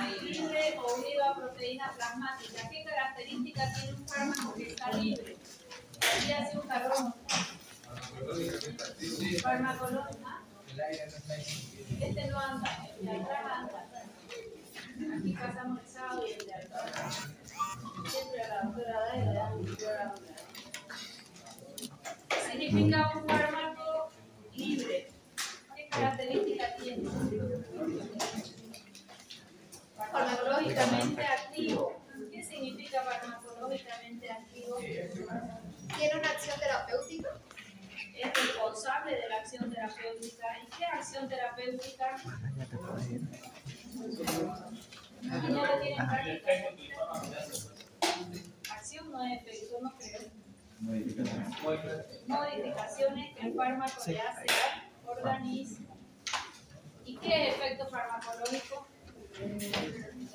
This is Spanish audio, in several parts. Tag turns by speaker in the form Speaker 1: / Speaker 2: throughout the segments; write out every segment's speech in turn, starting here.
Speaker 1: libre o unido a proteína plasmática. ¿Qué característica tiene un fármaco que está libre? Aquí hace un calor. Farmacológica. Este no anda, el de atrás anda. Aquí pasamos el sábado y el de atrás. Siempre a la doctora da y le dan un doctora. Significa un fármaco libre. ¿Qué característica tiene? Farmacológicamente activo. ¿Qué significa farmacológicamente activo?
Speaker 2: ¿Tiene una acción terapéutica?
Speaker 1: Es responsable de la acción terapéutica. ¿Y qué acción terapéutica? Aquí ya lo tienen práctica. Acción no es efecto, no creo. Modificaciones que el fármaco le hace al organismo. ¿Y qué es efecto farmacológico?
Speaker 3: Es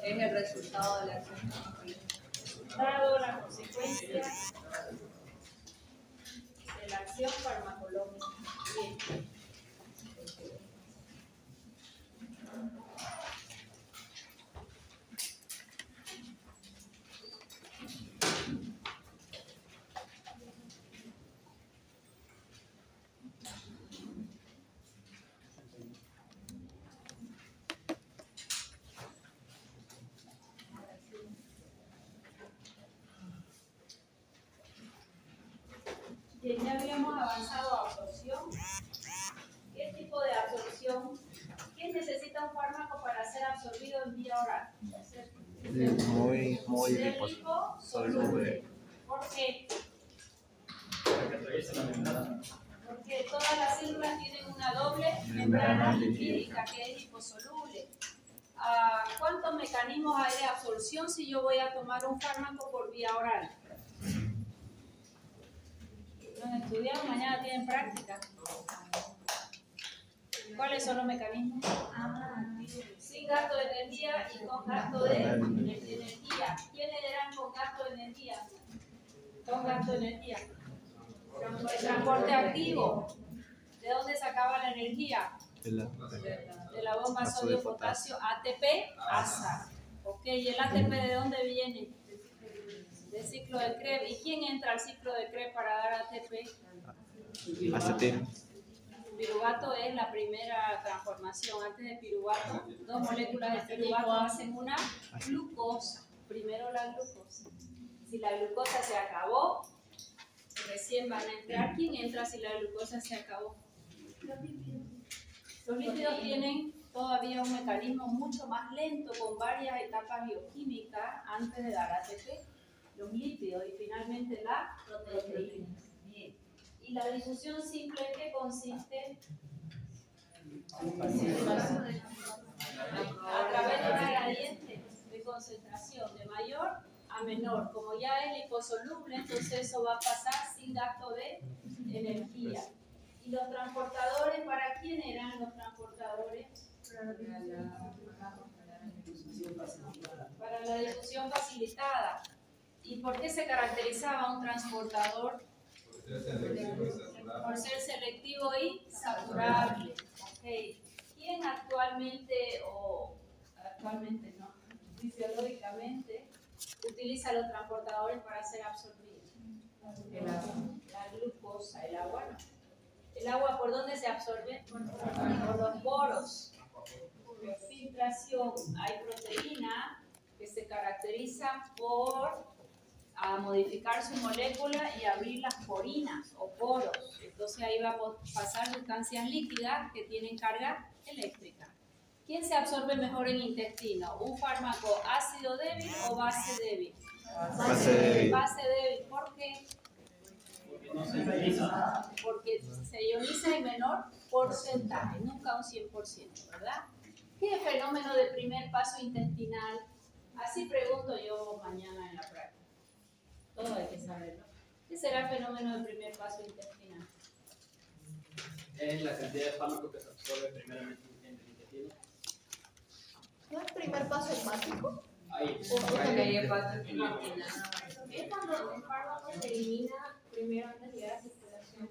Speaker 3: el resultado de la acción farmacológica.
Speaker 1: Dado la consecuencia de la acción farmacológica. Bien. Bien, ya habíamos avanzado a absorción. ¿Qué tipo de absorción? ¿Quién necesita un fármaco para ser absorbido en vía oral?
Speaker 4: Muy
Speaker 1: liposoluble. ¿Por qué? Porque todas las células tienen una doble membrana lipídica que es liposoluble. ¿Cuántos mecanismos hay de absorción si yo voy a tomar un fármaco por vía oral? Los estudiados mañana tienen práctica. ¿Cuáles son los mecanismos? Sin gasto de energía y con gasto de energía. ¿Quiénes eran con gasto de energía? Con gasto de energía. El transporte activo. ¿De dónde sacaba la energía? De la bomba sodio-potasio ATP ASA. Ok, ¿y el ATP de dónde viene? Del ciclo de Krebs. ¿Y quién entra al ciclo de Krebs para dar ATP?
Speaker 4: Acetil.
Speaker 1: Piruvato es la primera transformación. Antes de piruvato, dos moléculas de piruvato hacen una glucosa. Primero la glucosa. Si la glucosa se acabó, recién van a entrar. ¿Quién entra si la glucosa se acabó? Los lípidos tienen todavía un mecanismo mucho más lento con varias etapas bioquímicas antes de dar ATP. Los lípidos y finalmente la proteína. ¿Y la difusión simple en qué consiste? A través de un gradiente de concentración de mayor a menor. Como ya es liposoluble, entonces eso va a pasar sin gasto de energía. ¿Y los transportadores, para quién eran los transportadores? Para la difusión facilitada. ¿Y por qué se caracterizaba un transportador? Por ser selectivo y saturable. Okay. ¿Quién actualmente no, fisiológicamente utiliza los transportadores para ser absorbidos? La glucosa, el agua no. ¿El agua por dónde se absorbe? Por los poros. Por filtración. Hay proteína que se caracteriza por modificar su molécula y abrir las porinas o poros. Entonces ahí va a pasar sustancias líquidas que tienen carga eléctrica. ¿Quién se absorbe mejor en intestino? ¿Un fármaco ácido débil o base débil?
Speaker 4: Base débil.
Speaker 1: Base débil. ¿Por qué? Porque se ioniza en menor porcentaje, nunca un 100%, ¿verdad? ¿Qué fenómeno de primer paso intestinal? Así pregunto yo mañana en la práctica. Todo hay que saberlo. ¿Qué será el fenómeno de primer paso intestinal?
Speaker 5: Es la cantidad de fármaco que se absorbe primeramente en el intestino.
Speaker 2: ¿No es el primer paso hepático?
Speaker 5: Ahí.
Speaker 3: Es
Speaker 1: cuando el fármaco se elimina primero antes de llegar a circulación.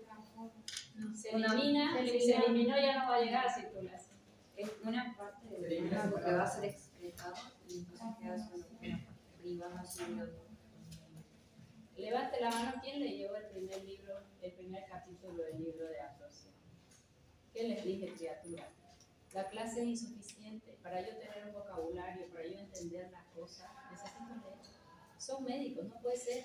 Speaker 1: Se elimina, si se eliminó ya no va a llegar a circulación.
Speaker 3: Es una parte del fármaco que va a ser excretado.
Speaker 1: caso no privado así. Levante la mano, ¿quién leyó el primer libro, el primer capítulo del libro de absorción? ¿Qué les dije, criatura? La clase es insuficiente. Para yo tener un vocabulario, para yo entender las cosas, necesito leer. Son médicos, no puede ser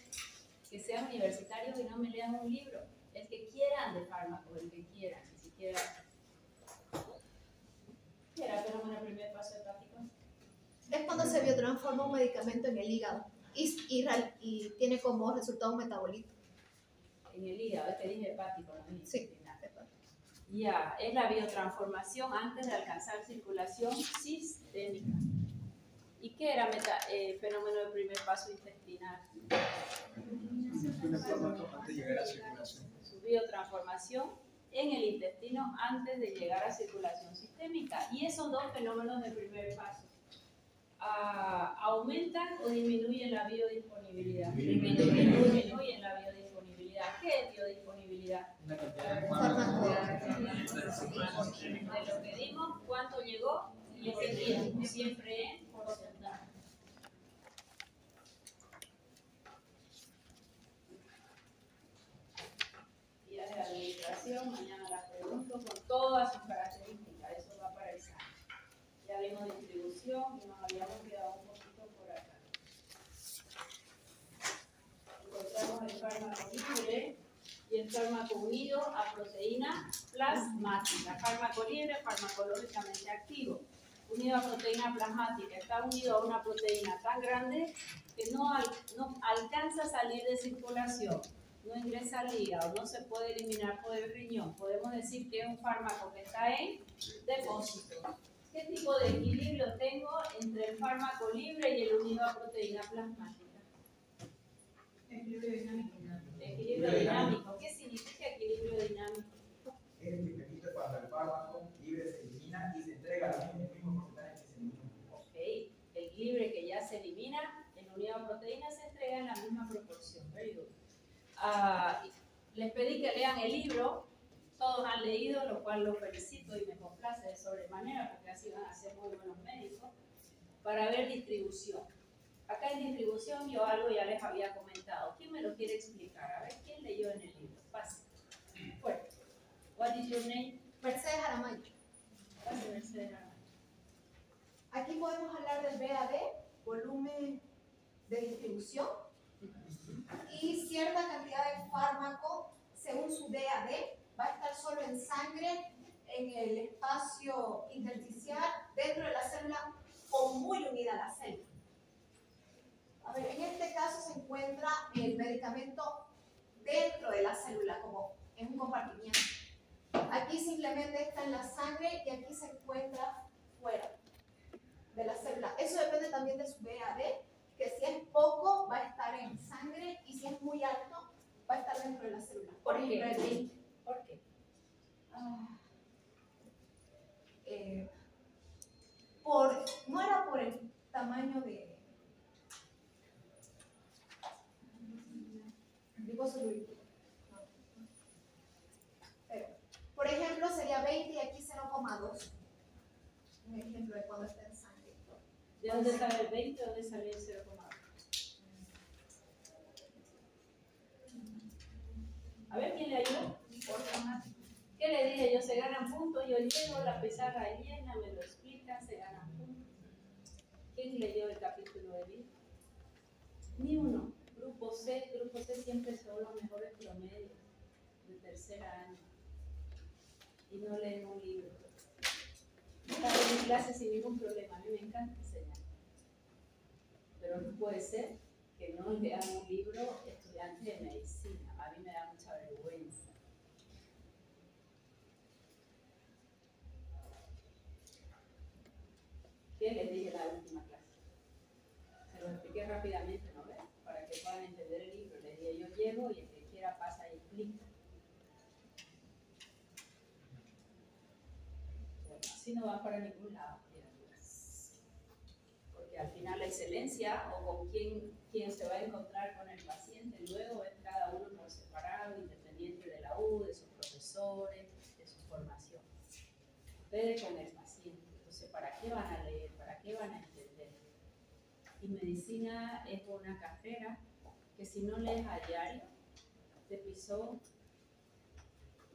Speaker 1: que sean universitarios y no me lean un libro. El que quieran de fármacos, el que quieran, ni siquiera. ¿Qué era fenómeno del primer paso hepático?
Speaker 2: Es cuando se biotransforma un medicamento en el hígado y tiene como resultado un metabolito.
Speaker 1: En el hígado, es que dije hepático, no dije
Speaker 2: Sí.
Speaker 1: intestinal. Ya, es la biotransformación antes de alcanzar circulación sistémica. ¿Y qué era fenómeno del primer paso intestinal?
Speaker 6: Antes de llegar a circulación.
Speaker 1: Su biotransformación en el intestino antes de llegar a circulación sistémica. Y esos dos fenómenos del primer paso aumentan o disminuyen la biodisponibilidad. Disminuyen la biodisponibilidad. ¿Qué es biodisponibilidad?
Speaker 5: Una cantidad de
Speaker 1: De lo que dimos, cuánto llegó y ese tiempo, siempre en porcentaje. Días de administración, mañana las pregunto con todas sus características, eso va para el examen. Ya vimos distribución y nos habíamos quedado un poquito por acá. Encontramos el fármaco libre y el fármaco unido a proteína plasmática. Fármaco libre, farmacológicamente activo. Unido a proteína plasmática. Está unido a una proteína tan grande que no alcanza a salir de circulación. No ingresa al hígado, no se puede eliminar por el riñón. Podemos decir que es un fármaco que está en depósito. ¿Qué tipo de equilibrio tengo entre el fármaco libre y el unido a proteína plasmática?
Speaker 7: Equilibrio dinámico.
Speaker 1: Equilibrio dinámico. ¿Qué significa equilibrio dinámico?
Speaker 6: Es el que permite cuando el fármaco libre se elimina y se entrega al mismo porcentaje que se elimina.
Speaker 1: Ok, el libre que ya se elimina, en unido a proteína se entrega en la misma proporción. Very good. Les pedí que lean el libro, todos han leído, lo cual los felicito y me complace de sobremanera porque así van a ser muy buenos médicos, para ver distribución. Acá en distribución yo algo ya les había comentado. ¿Quién me lo quiere explicar? A ver, ¿quién leyó en el libro? Pase. Fuerte. What is your name?
Speaker 2: Mercedes Aramayo.
Speaker 1: Pase, Mercedes Aramayo.
Speaker 2: Aquí podemos hablar del BAD, volumen de distribución, y cierta cantidad de fármaco, según su BAD, va a estar solo en sangre, en el espacio intersticial, dentro de la célula o muy unida a la célula. A ver, en este caso se encuentra el medicamento dentro de la célula, como en un compartimiento. Aquí simplemente está en la sangre y aquí se encuentra fuera de la célula. Eso depende también de su BAD, que si es poco va a estar en sangre y si es muy alto va a estar dentro de la célula.
Speaker 1: ¿Por
Speaker 2: ejemplo,
Speaker 1: qué?
Speaker 2: el 20.
Speaker 1: ¿Por qué?
Speaker 2: No era por el tamaño de glicosilurico. Por ejemplo, sería 20 y aquí 0,2. Un ejemplo de cuando está en sangre.
Speaker 1: ¿De dónde sale el 20? ¿De dónde sale el 0,2? A ver, ¿quién le ayudó? Por favor. ¿Qué le dije? Yo se ganan puntos, yo llego, la pizarra llena, me lo explican, se ganan puntos. ¿Quién leyó el capítulo de vida? Ni uno. Grupo C siempre son los mejores promedios de tercer año. Y no leen un libro. Están en mi clase sin ningún problema, a mí me encanta enseñar. Pero no puede ser que no lean un libro estudiantes de medicina. A mí me da mucha vergüenza. ¿Qué les dije en la última clase? Se lo expliqué rápidamente, ¿no ven? Para que puedan entender el libro. Les dije, yo llego y el que quiera pasa y explica. Bueno, así no van para ningún lado, criaturas. Porque al final la excelencia o con quién se va a encontrar con el paciente luego es cada uno por separado, independiente de la U, de sus profesores, de su formación. Ustedes con el paciente. Entonces, ¿para qué van a leer? ¿Para qué van a entender? Y medicina es una carrera que si no lees a diario, te pisó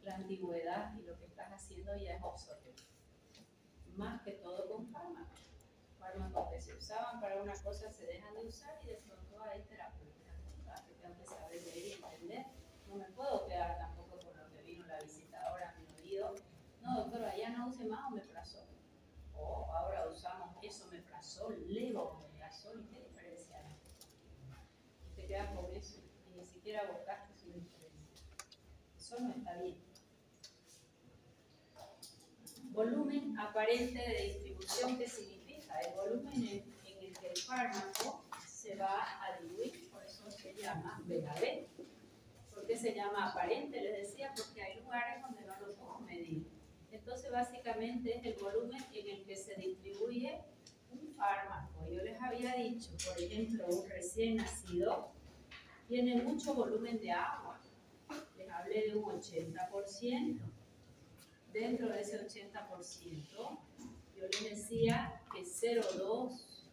Speaker 1: la antigüedad y lo que estás haciendo ya es obsoleto. Más que todo con fármacos. Fármacos que se usaban para una cosa se dejan de usar y de pronto hay terapeutas que tengo que saber leer y entender. No me puedo quedar tampoco con lo que vino la visitadora a mi oído. No, doctora, ya no use más omeprazol. O ahora usamos esomeprazol, levomeprazol. ¿Y qué diferencia hay? Y te quedas con eso y ni siquiera buscaste su diferencia. Eso no está bien. Volumen aparente de distribución, ¿qué significa? El volumen en el que el fármaco se va a diluir, por eso se llama VAB. ¿Por qué se llama aparente? Les decía, porque hay lugares donde no lo puedo medir. Entonces, básicamente es el volumen en el que se distribuye un fármaco. Yo les había dicho, por ejemplo, un recién nacido tiene mucho volumen de agua. Les hablé de un 80%. Dentro de ese 80%, yo les decía que 0,2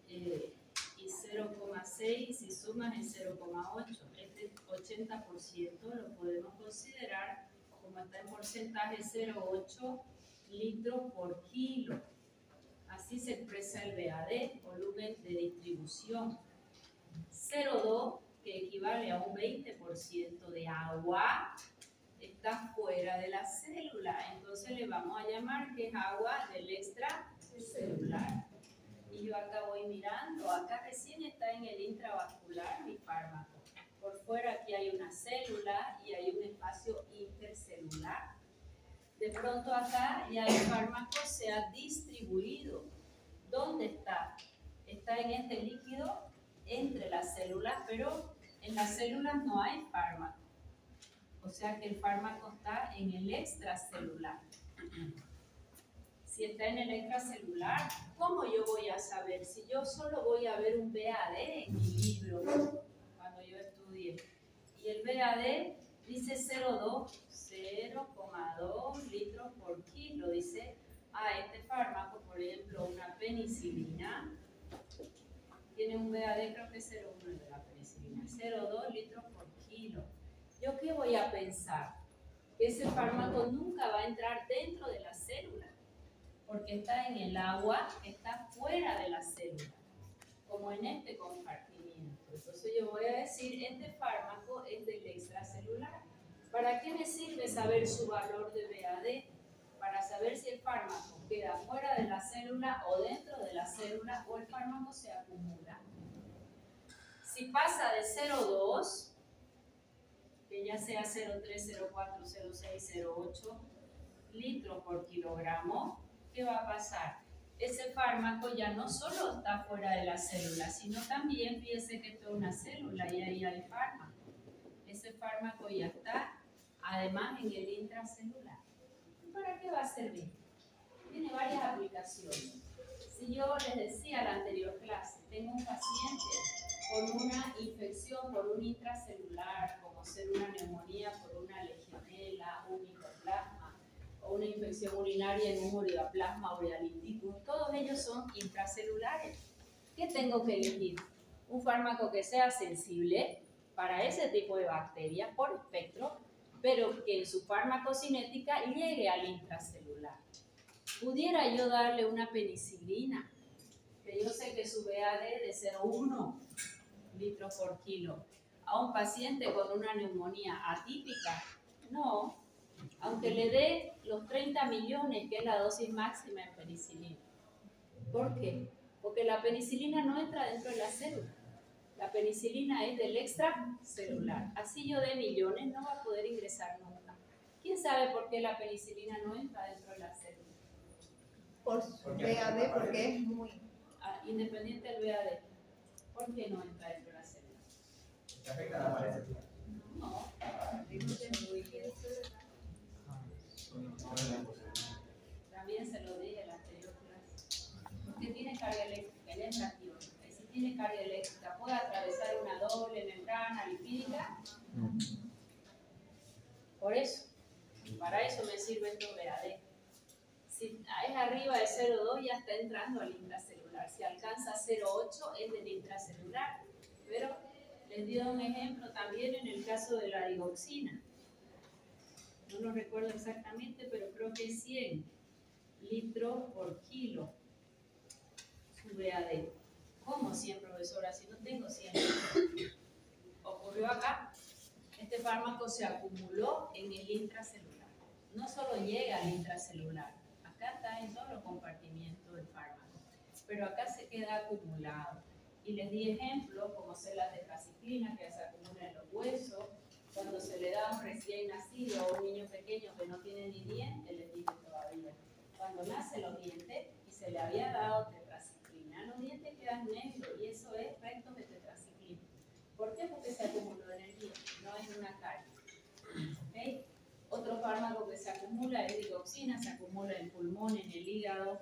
Speaker 1: y 0,6, si sumas es 0,8. Este 80% lo podemos considerar como está en porcentaje 0,8 litros por kilo. Así se expresa el VAD, volumen de distribución. 0,2, que equivale a un 20% de agua, está fuera de la célula, entonces le vamos a llamar que es agua del extracelular. Y yo acá voy mirando, acá recién está en el intravascular mi fármaco. Por fuera aquí hay una célula y hay un espacio intercelular. De pronto acá ya el fármaco se ha distribuido. ¿Dónde está? Está en este líquido entre las células, pero en las células no hay fármaco. O sea que el fármaco está en el extracelular. Si está en el extracelular, ¿cómo yo voy a saber? Si yo solo voy a ver un VAD en mi libro, cuando yo estudie, y el VAD dice 0,2 litros por kilo, dice, este fármaco, por ejemplo, una penicilina, tiene un VAD, creo que es 0,1 de la penicilina, 0,2 litros por kilo. ¿Yo qué voy a pensar? Que ese fármaco nunca va a entrar dentro de la célula, porque está en el agua, está fuera de la célula, como en este compartimiento. Entonces yo voy a decir, este fármaco es del extracelular. ¿Para qué me sirve saber su valor de VAD? Para saber si el fármaco queda fuera de la célula o dentro de la célula, o el fármaco se acumula. Si pasa de 0,2, que ya sea 0,3, 0,4, 0,6, 0,8 litros por kilogramo, ¿qué va a pasar? Ese fármaco ya no solo está fuera de la célula, sino también, fíjese que esto es una célula y ahí hay fármaco. Ese fármaco ya está, además, en el intracelular. ¿Para qué va a servir? Tiene varias aplicaciones. Si yo les decía en la anterior clase, tengo un paciente con una infección por un intracelular, como ser una neumonía por una legionela, un micoplasma, o una infección urinaria en un ureaplasma, urealiticus, todos ellos son intracelulares. ¿Qué tengo que elegir? Un fármaco que sea sensible para ese tipo de bacterias por espectro, pero que en su farmacocinética llegue al intracelular. Pudiera yo darle una penicilina, que yo sé que su VAD es de 0,1 litros por kilo, a un paciente con una neumonía atípica. No, aunque le dé los 30 millones, que es la dosis máxima en penicilina. ¿Por qué? Porque la penicilina no entra dentro de la célula. La penicilina es del extracelular. Así yo de millones no va a poder ingresar nunca. ¿Quién sabe por qué la penicilina no entra dentro de la célula?
Speaker 2: Por VAD, porque es muy...
Speaker 1: Independiente del VAD. ¿Por qué no entra dentro de la célula?
Speaker 6: ¿Te afecta la pared?
Speaker 1: No. También se lo dije en la anterior clase. Usted tiene carga eléctrica, él entra aquí. Si tiene carga eléctrica, puede atravesar una doble membrana lipídica. Por eso, para eso me sirve esto VAD. Si es arriba de 0,2 ya está entrando al intracelular. intracelular. Si alcanza 0,8 es del intracelular. Pero les dio un ejemplo también en el caso de la digoxina. No lo recuerdo exactamente, pero creo que es 100 litros por kilo su VAD. ¿Cómo 100, profesora? Si no tengo 100. Ocurrió acá. Este fármaco se acumuló en el intracelular. No solo llega al intracelular, acá está en todos los compartimientos del fármaco, pero acá se queda acumulado. Y les di ejemplos como ser la tetraciclina que se acumula en los huesos, cuando se le da a un recién nacido o a un niño pequeño que no tiene ni dientes, les dije todavía, cuando nacen los dientes y se le había dado tetraciclina, los dientes quedan negros y eso es restos de tetraciclina. ¿Por qué? Porque se acumuló en el diente, no es una carie. ¿Okay? Otro fármaco que se acumula es digoxina, se acumula en el pulmón, en el hígado,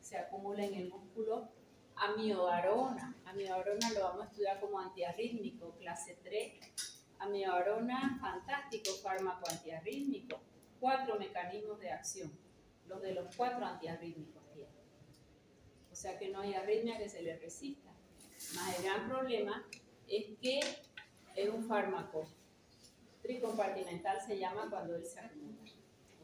Speaker 1: se acumula en el músculo. Amiodarona. Amiodarona lo vamos a estudiar como antiarrítmico, clase 3. Amiodarona, fantástico fármaco antiarrítmico. 4 mecanismos de acción. Los de los 4 antiarrítmicos tienen. O sea que no hay arritmia que se le resista. Más el gran problema es que es un fármaco tricompartimental, se llama cuando él se acumula.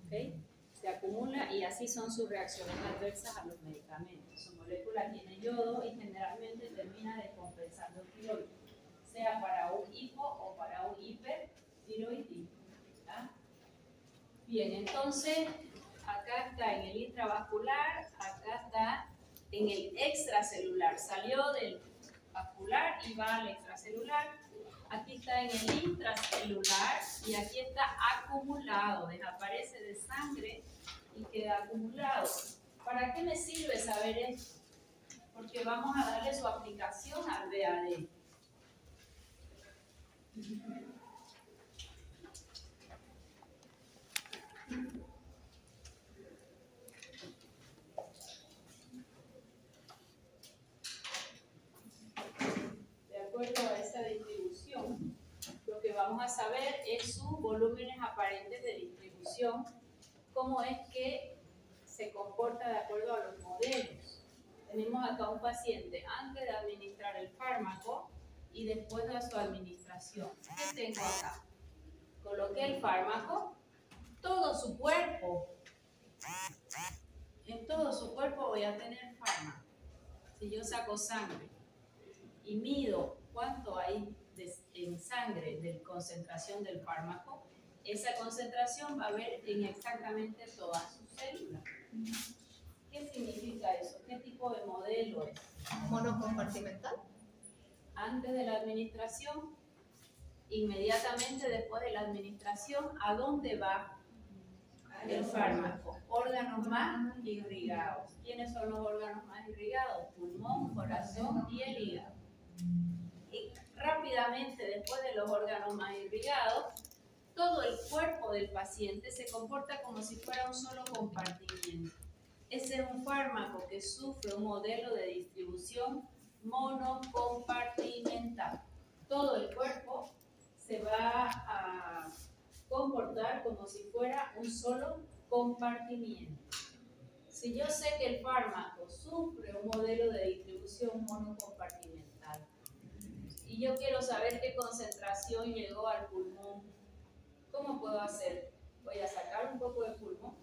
Speaker 1: ¿Okay? Se acumula y así son sus reacciones adversas a los medicamentos. Su molécula tiene yodo y generalmente termina descompensando tiroides, sea para un hipo o para un hipertiroidismo. ¿Ah? Bien, entonces acá está en el intravascular, acá está en el extracelular. Salió del vascular y va al extracelular. Aquí está en el intracelular y aquí está acumulado, desaparece de sangre y queda acumulado. ¿Para qué me sirve saber esto? Porque vamos a darle su aplicación al VAD. De acuerdo a esa distribución, lo que vamos a saber es sus volúmenes aparentes de distribución, cómo es que se comporta de acuerdo a los modelos. Tenemos acá un paciente antes de administrar el fármaco y después de su administración. ¿Qué tengo acá? Coloqué el fármaco, todo su cuerpo. En todo su cuerpo voy a tener fármaco. Si yo saco sangre y mido cuánto hay en sangre de concentración del fármaco, esa concentración va a haber en exactamente todas sus células. ¿Qué significa eso? ¿Qué tipo de modelo es?
Speaker 2: Monocompartimental.
Speaker 1: Antes de la administración, inmediatamente después de la administración, ¿a dónde va el fármaco? Órganos más irrigados. ¿Quiénes son los órganos más irrigados? Pulmón, corazón y el hígado. Y rápidamente después de los órganos más irrigados, todo el cuerpo del paciente se comporta como si fuera un solo compartimiento. Ese es un fármaco que sufre un modelo de distribución monocompartimental. Todo el cuerpo se va a comportar como si fuera un solo compartimiento. Si yo sé que el fármaco sufre un modelo de distribución monocompartimental y yo quiero saber qué concentración llegó al pulmón, ¿cómo puedo hacer? ¿Voy a sacar un poco de pulmón?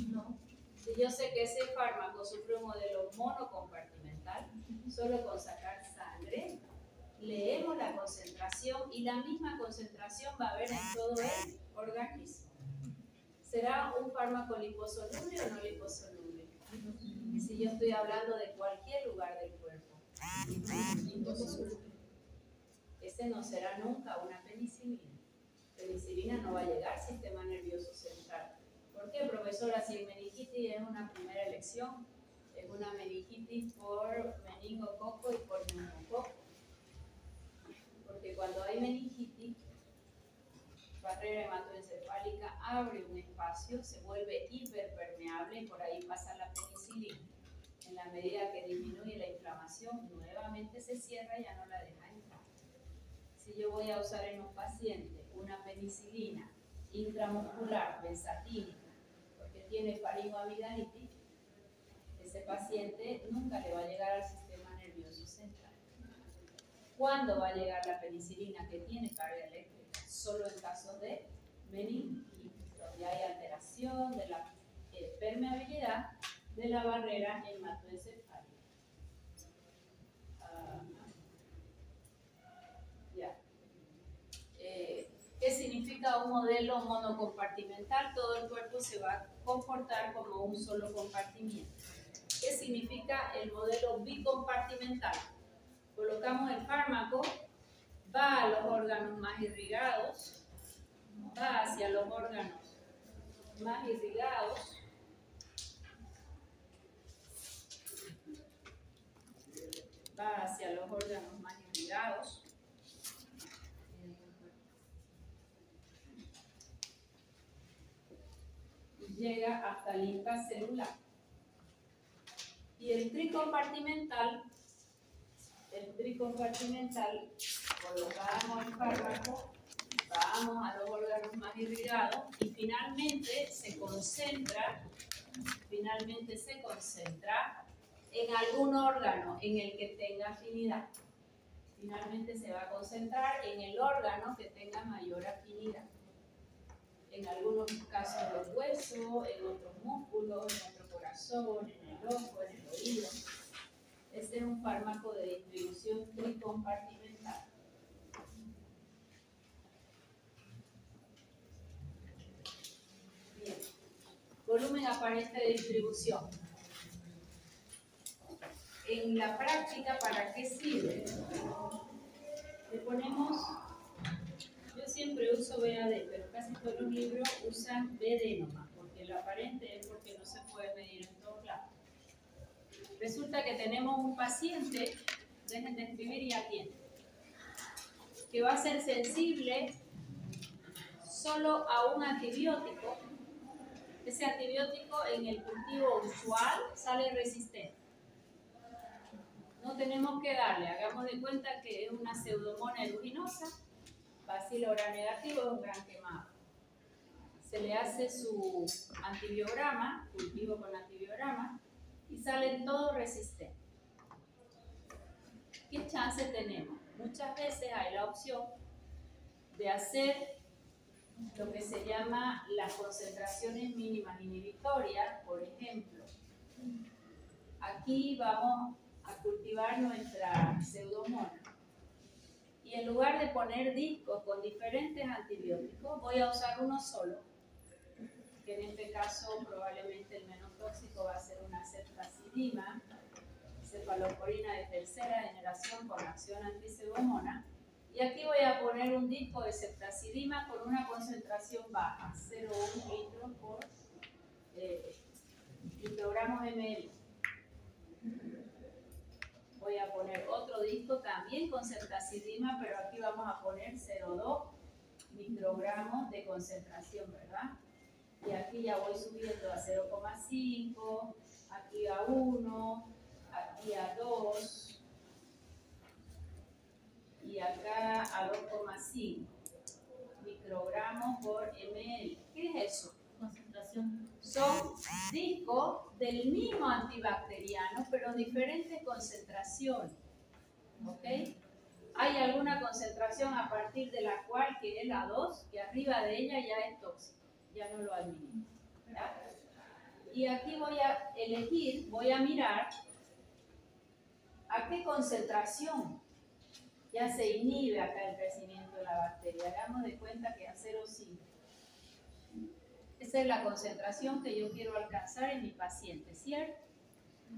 Speaker 1: No. Si yo sé que ese fármaco sufre un modelo monocompartimental, solo con sacar sangre, leemos la concentración y la misma concentración va a haber en todo el organismo. ¿Será un fármaco liposoluble o no liposoluble? Si yo estoy hablando de cualquier lugar del cuerpo, liposoluble. Ese no será nunca una penicilina. Penicilina no va a llegar al sistema nervioso central. ¿Por qué, profesora? Si meningitis es una primera elección, es una meningitis por meningococo y por neumococo. Porque cuando hay meningitis, barrera hematoencefálica abre un espacio, se vuelve hiperpermeable y por ahí pasa la penicilina. En la medida que disminuye la inflamación, nuevamente se cierra y ya no la deja entrar. Si yo voy a usar en un paciente una penicilina intramuscular benzatínica, porque tiene faringoamidalitis, ese paciente nunca le va a llegar al sistema nervioso central. ¿Cuándo va a llegar la penicilina que tiene carga eléctrica? Solo en casos de meningitis, donde hay alteración de la permeabilidad de la barrera hematoencefálica. ¿Qué significa un modelo monocompartimental? Todo el cuerpo se va a comportar como un solo compartimiento. ¿Qué significa el modelo bicompartimental? Colocamos el fármaco, va a los órganos más irrigados, va hacia los órganos más irrigados, llega hasta el intracelular. Y el tricompartimental, colocamos el fármaco, vamos a los órganos más irrigados y finalmente se concentra en algún órgano en el que tenga afinidad. Finalmente se va a concentrar en el órgano que tenga mayor afinidad. En algunos casos los huesos, en otros músculos, en nuestro corazón, en el ojo, en el oído. Este es un fármaco de distribución tricompartimental. Bien. Volumen aparente de distribución. En la práctica, ¿para qué sirve? Le ponemos, yo siempre uso BAD, pero casi todos los libros usan BD nomás, porque el aparente es porque no se puede medir en todos lados. Resulta que tenemos un paciente, dejen de escribir y atienden, que va a ser sensible solo a un antibiótico. Ese antibiótico en el cultivo usual sale resistente. No tenemos que darle, hagamos de cuenta que es una pseudomonas aeruginosa, bacilo gram negativo, es un gran quemado. Se le hace su antibiograma, cultivo con antibiograma, y salen todos resistentes. ¿Qué chance tenemos? Muchas veces hay la opción de hacer lo que se llama las concentraciones mínimas inhibitorias. Por ejemplo, aquí vamos a cultivar nuestra pseudomonas y en lugar de poner discos con diferentes antibióticos voy a usar uno solo, que en este caso probablemente el menos tóxico va a ser una ceftazidima, cefalosporina de tercera generación con acción antipseudomonas, y aquí voy a poner un disco de ceftazidima con una concentración baja, 0,1 litros por microgramos ml. Voy a poner otro disco también con ceftazidima, pero aquí vamos a poner 0,2 microgramos de concentración, ¿verdad? Y aquí ya voy subiendo a 0,5, aquí a 1, aquí a 2 y acá a 2,5 microgramos por ml. ¿Qué es eso?
Speaker 7: Concentración.
Speaker 1: Son discos del mismo antibacteriano, pero diferentes concentraciones. ¿Ok? Hay alguna concentración a partir de la cual, que es la 2, que arriba de ella ya es tóxico, ya no lo administro. Y aquí voy a elegir, voy a mirar a qué concentración ya se inhibe acá el crecimiento de la bacteria. Hagamos de cuenta que a 0,5. Esa es la concentración que yo quiero alcanzar en mi paciente, ¿cierto?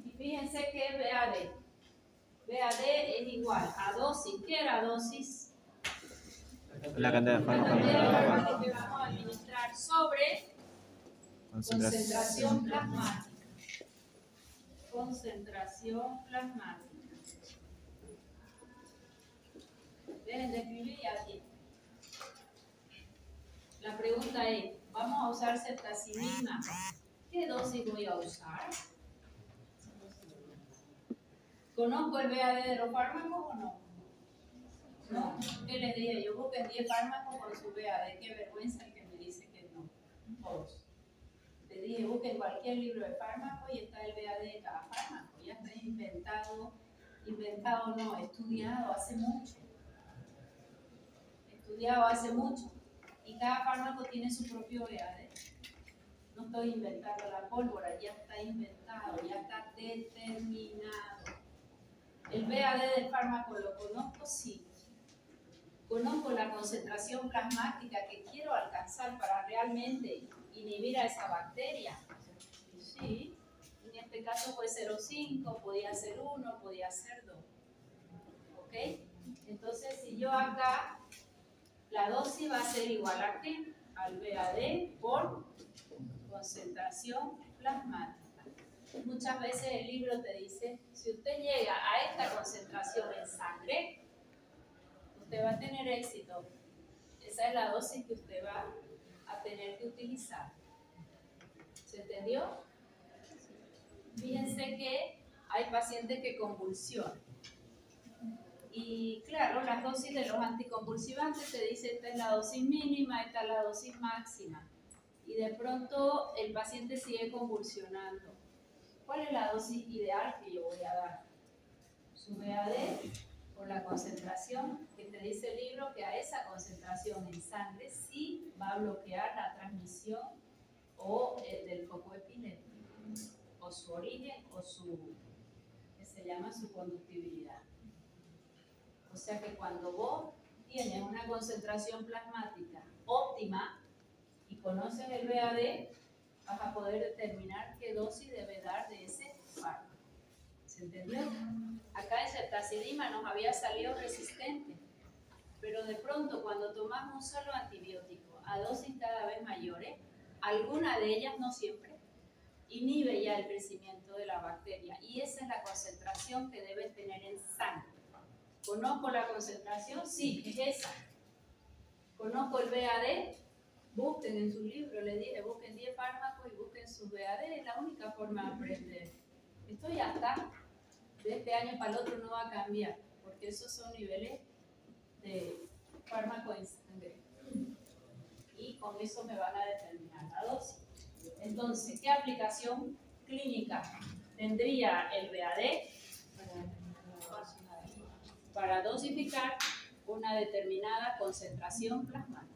Speaker 1: Y fíjense que es BAD. BAD es igual a dosis. ¿Qué era dosis?
Speaker 4: La cantidad de
Speaker 1: La cantidad de
Speaker 4: fármaco.
Speaker 1: fármaco que vamos a administrar sobre concentración plasmática. Concentración plasmática. Dejen de escribir y aquí. La pregunta es, ¿vamos a usar ceftazidima? ¿Qué dosis voy a usar? ¿Conozco el BAD de los fármacos o no? ¿No? ¿Qué les dije? Yo busqué 10 fármacos con su BAD. Qué vergüenza el que me dice que no. Todos. De dije, busquen cualquier libro de fármaco y está el BAD de cada fármaco. Ya está inventado no, estudiado hace mucho. Y cada fármaco tiene su propio BAD. No estoy inventando la pólvora, ya está inventado, ya está determinado. ¿El BAD del fármaco lo conozco? Sí. ¿Conozco la concentración plasmática que quiero alcanzar para realmente inhibir a esa bacteria? Sí. En este caso fue 0,5, podía ser 1, podía ser 2. ¿Ok? Entonces, si yo acá, la dosis va a ser igual a ¿qué? Al BAD por concentración plasmática. Muchas veces el libro te dice, si usted llega a esta concentración en sangre, usted va a tener éxito. Esa es la dosis que usted va a tener que utilizar. ¿Se entendió? Fíjense que hay pacientes que convulsionan. Y claro, las dosis de los anticonvulsivantes te dicen esta es la dosis mínima, esta es la dosis máxima. Y de pronto el paciente sigue convulsionando. ¿Cuál es la dosis ideal que yo voy a dar? Su BAD por la concentración que te dice el libro que a esa concentración en sangre sí va a bloquear la transmisión o del foco epiléptico, o su origen o su, que se llama su conductibilidad. O sea que cuando vos tienes una concentración plasmática óptima y conoces el BAD, vas a poder determinar qué dosis debe dar de ese fármaco. ¿Se entendió? Acá el ceftazidima nos había salido resistente, pero de pronto cuando tomamos un solo antibiótico a dosis cada vez mayores, alguna de ellas, no siempre, inhibe ya el crecimiento de la bacteria y esa es la concentración que debe tener en sangre. ¿Conozco la concentración? Sí, es esa. ¿Conozco el BAD? Busquen en su libro, les dije, busquen 10 fármacos y busquen su BAD, es la única forma de aprender. Esto ya está, de este año para el otro no va a cambiar, porque esos son niveles de fármaco en sangre. Y con eso me van a determinar la dosis. Entonces, ¿qué aplicación clínica tendría el BAD? Para dosificar una determinada concentración plasmática.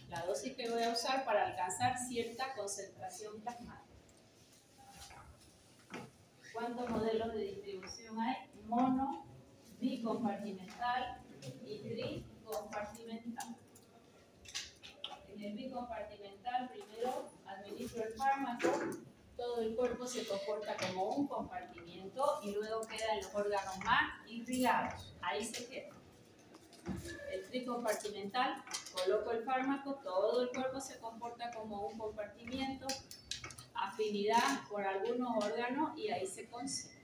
Speaker 1: La dosis que voy a usar para alcanzar cierta concentración plasmática. ¿Cuántos modelos de distribución hay? Mono, bicompartimental y tricompartimental. En el bicompartimental primero administro el fármaco, todo el cuerpo se comporta como un compartimiento y luego quedan los órganos más irrigados. Ahí se queda. El tricompartimental, coloco el fármaco, todo el cuerpo se comporta como un compartimiento, afinidad por algunos órganos y ahí se concentra.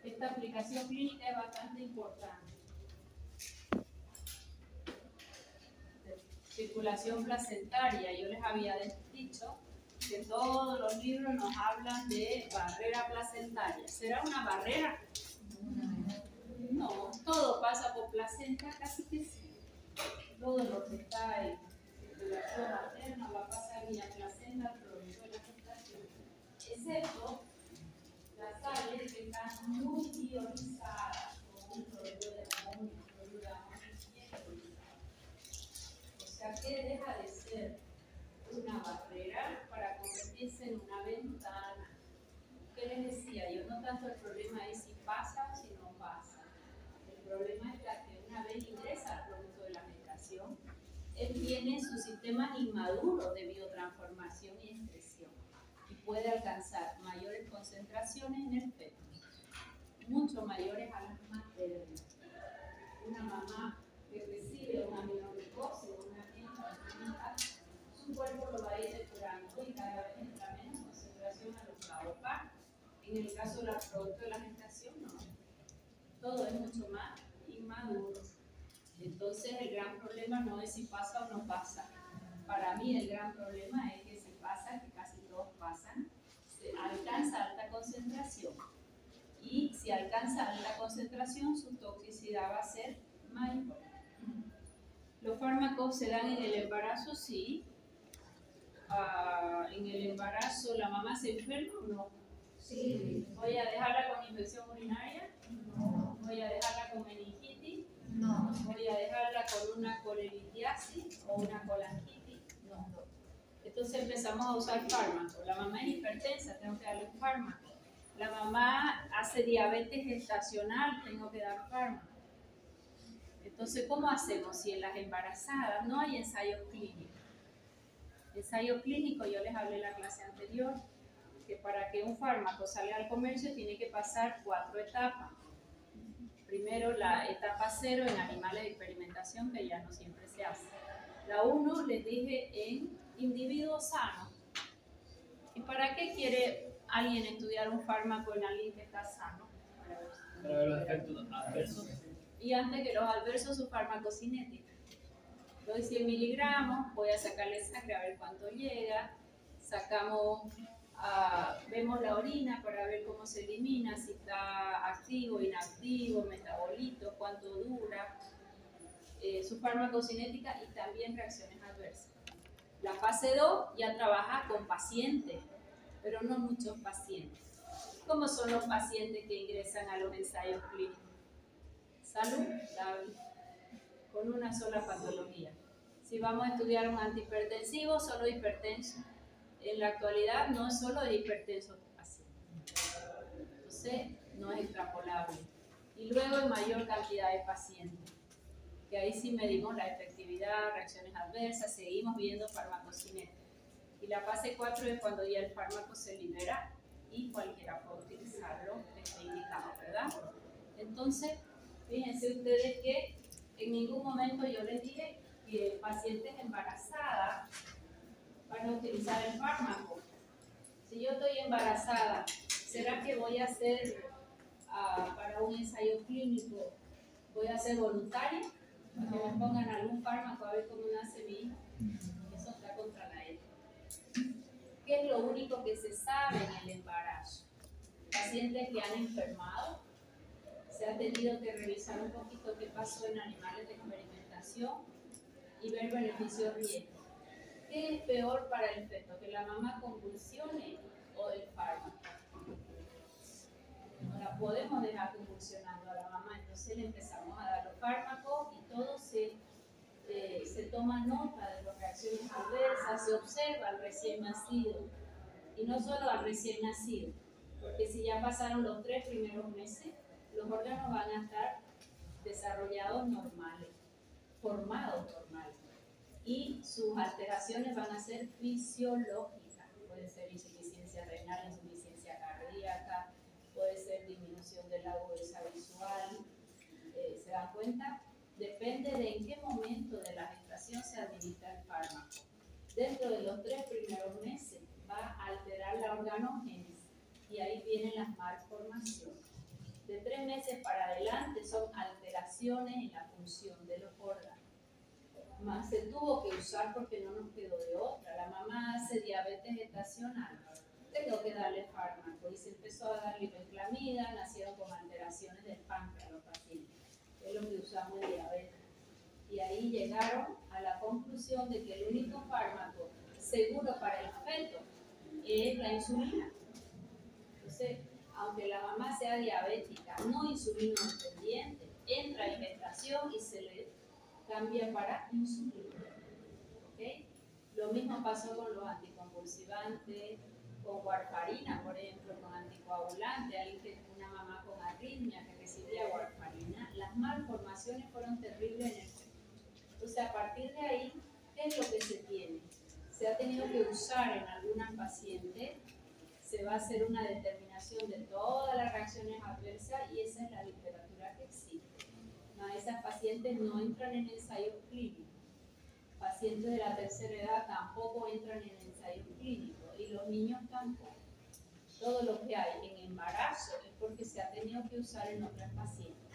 Speaker 1: Esta aplicación clínica es bastante importante. Circulación placentaria, yo les había dicho que todos los libros nos hablan de barrera placentaria. ¿Será una barrera? No, todo pasa por placenta, casi que sí. Todo lo que está en circulación materna va a pasar vía placenta al producto de la gestación, excepto las sales que están muy ionizadas, como un cloruro de amonio, un cloruro de amonio bien ionizado. O sea que deja de ser una barrera para convertirse en una ventana. ¿Qué les decía? Yo no tanto el problema es si pasa o si no pasa. El problema es que una vez ingresa al producto de la gestación, él tiene su sistema inmaduro de biotransformación y excreción y puede alcanzar mayores concentraciones en el feto, mucho mayores a las maternas. Una mamá que recibe una aminoglucosa o una infantilidad, su cuerpo lo va a ir depurando y cada vez entra menos concentración a los labopanos. En el caso del producto de la gestación, no. Todo es mucho más inmaduro. Entonces, el gran problema no es si pasa o no pasa. Para mí, el gran problema es que si pasa, que casi todos pasan, se alcanza alta concentración. Y si alcanza alta concentración, su toxicidad va a ser mayor. ¿Los fármacos se dan en el embarazo? Sí. en el embarazo la mamá se enferma o no?
Speaker 2: Sí.
Speaker 1: ¿Voy a dejarla con infección urinaria?
Speaker 2: No.
Speaker 1: ¿Voy a dejarla con meningitis?
Speaker 2: No.
Speaker 1: ¿Voy a dejarla con una colelitiasis o una colangitis? No. Entonces empezamos a usar fármacos. La mamá es hipertensa, tengo que darle un fármaco. La mamá hace diabetes gestacional, tengo que dar fármaco. Entonces, ¿cómo hacemos si en las embarazadas no hay ensayos clínicos? Ensayo clínico, yo les hablé en la clase anterior, que para que un fármaco salga al comercio tiene que pasar 4 etapas. Primero, la etapa 0 en animales de experimentación, que ya no siempre se hace. La 1, les dije, en individuos sanos. ¿Y para qué quiere alguien estudiar un fármaco en alguien que está sano?
Speaker 5: Para ver los efectos adversos.
Speaker 1: Y antes que los adversos, su farmacocinética. Doy 100 miligramos, voy a sacarle sangre a ver cuánto llega, vemos la orina para ver cómo se elimina, si está activo, inactivo, metabolito, cuánto dura, su farmacocinética y también reacciones adversas. La fase 2 ya trabaja con pacientes, pero no muchos pacientes. ¿Cómo son los pacientes que ingresan a los ensayos clínicos? Saludable, con una sola patología. Si vamos a estudiar un antihipertensivo, solo hipertenso. En la actualidad no es solo de hipertenso el paciente. Entonces, no es extrapolable. Y luego en mayor cantidad de pacientes, que ahí sí medimos la efectividad, reacciones adversas, seguimos viendo farmacocinética. Y la fase 4 es cuando ya el fármaco se libera y cualquiera puede utilizarlo, está indicado, ¿verdad? Entonces, fíjense ustedes que en ningún momento yo les dije que pacientes embarazadas van a utilizar el fármaco. Si yo estoy embarazada, ¿será que voy a hacer para un ensayo clínico, voy a ser voluntaria? Para que me pongan algún fármaco a ver cómo nace mi hijo. Eso está contra la ética. ¿Qué es lo único que se sabe en el embarazo? Pacientes que han enfermado, se ha tenido que revisar un poquito qué pasó en animales de experimentación y ver beneficios riesgos. ¿Qué es peor para el feto? ¿Que la mamá convulsione o el fármaco? No la podemos dejar convulsionando a la mamá, entonces le empezamos a dar los fármacos y todo se toma nota de las reacciones adversas, se observa al recién nacido y no solo al recién nacido, porque si ya pasaron los 3 primeros meses, los órganos van a estar desarrollados normales, formados normales, y sus alteraciones van a ser fisiológicas. Puede ser insuficiencia renal, insuficiencia cardíaca, puede ser disminución de la agudeza visual. ¿Se dan cuenta? Depende de en qué momento de la gestación se administra el fármaco. Dentro de los 3 primeros meses va a alterar la organogénesis y ahí vienen las malformaciones. De 3 meses para adelante son alteraciones en la función de los órganos. Más se tuvo que usar porque no nos quedó de otra. La mamá hace diabetes gestacional, tengo que darle fármaco y se empezó a dar lipoclamida, nacieron con alteraciones del páncreas los pacientes. Es lo que usamos en diabetes. Y ahí llegaron a la conclusión de que el único fármaco seguro para el feto es la insulina. Entonces, aunque la mamá sea diabética, no insulino dependiente, entra en gestación y se le cambia para insulina. ¿Okay? Lo mismo pasó con los anticonvulsivantes, con warfarina, por ejemplo, con anticoagulante, una mamá con arritmia que recibía warfarina, las malformaciones fueron terribles en el feto. Entonces, a partir de ahí, ¿qué es lo que se tiene? Se ha tenido que usar en algunas pacientes, se va a hacer una determinación de todas las reacciones adversas y esa es la literatura que existe. No, esas pacientes no entran en ensayos clínicos. Pacientes de la tercera edad tampoco entran en ensayos clínicos y los niños tampoco. Todo lo que hay en embarazo es porque se ha tenido que usar en otras pacientes.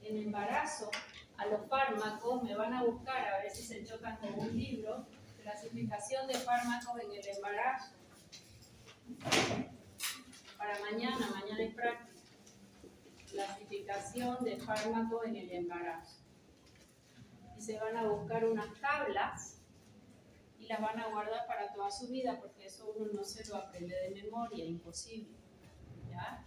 Speaker 1: En embarazo, a los fármacos me van a buscar a ver si se chocan con un libro, clasificación de fármacos en el embarazo. Para mañana es práctica. Clasificación de fármacos en el embarazo. Y se van a buscar unas tablas y las van a guardar para toda su vida, porque eso uno no se lo aprende de memoria, imposible. ¿Ya?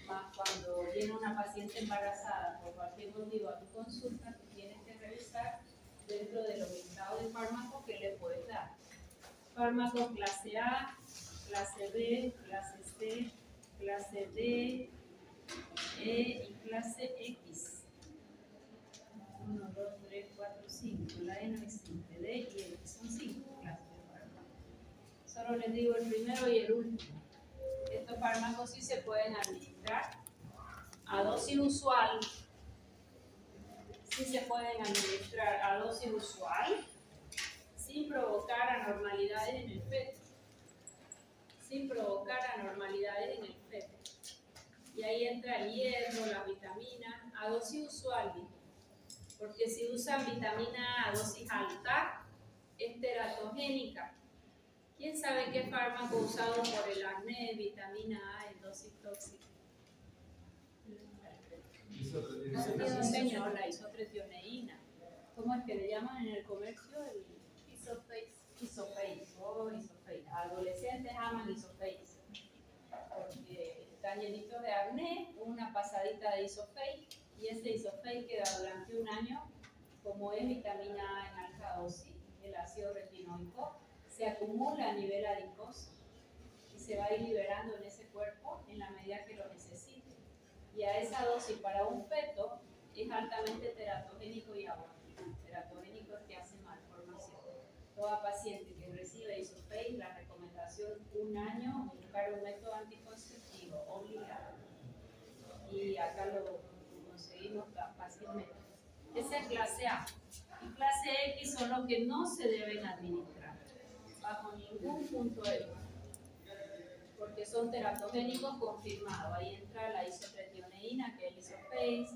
Speaker 1: Más cuando viene una paciente embarazada por cualquier motivo a tu consulta, tú tienes que revisar dentro de los listados de fármacos que le puedes dar. Fármacos clase A, clase B, clase C, clase D, E y clase X. 1, 2, 3, 4, 5. La E no existe. D y E son 5 clases de fármacos. Solo les digo el primero y el último. Estos fármacos sí se pueden administrar a dosis usual. Sí se pueden administrar a dosis usual sin provocar anormalidades en el feto. Sin provocar anormalidades en el feto. Y ahí entra el hierro, las vitaminas, a dosis usual. Porque si usan vitamina A a dosis alta, es teratogénica. ¿Quién sabe qué fármaco usado por el acné es vitamina A en dosis tóxica? No, señor, la isotrioneína. ¿Cómo es que le llaman en el comercio? El Isoface. Oh, Isoface. Adolescentes aman Isoface. Porque están llenitos de acné, una pasadita de Isoface, y ese Isoface queda durante un año, como es vitamina A en alta dosis, el ácido retinoico, se acumula a nivel adiposo y se va a ir liberando en ese cuerpo en la medida que lo necesite. Y a esa dosis para un feto es altamente teratogénico y abortivo. Teratogénico es que hace malformación. Toda paciente que recibe Isoface, la recomendación un año, buscar un método anticonceptivo obligado. Y acá lo conseguimos fácilmente. Esa es clase A. Y clase X son los que no se deben administrar bajo ningún punto de vista, porque son teratogénicos confirmados. Ahí entra la isotrioneína, que es el Isoface,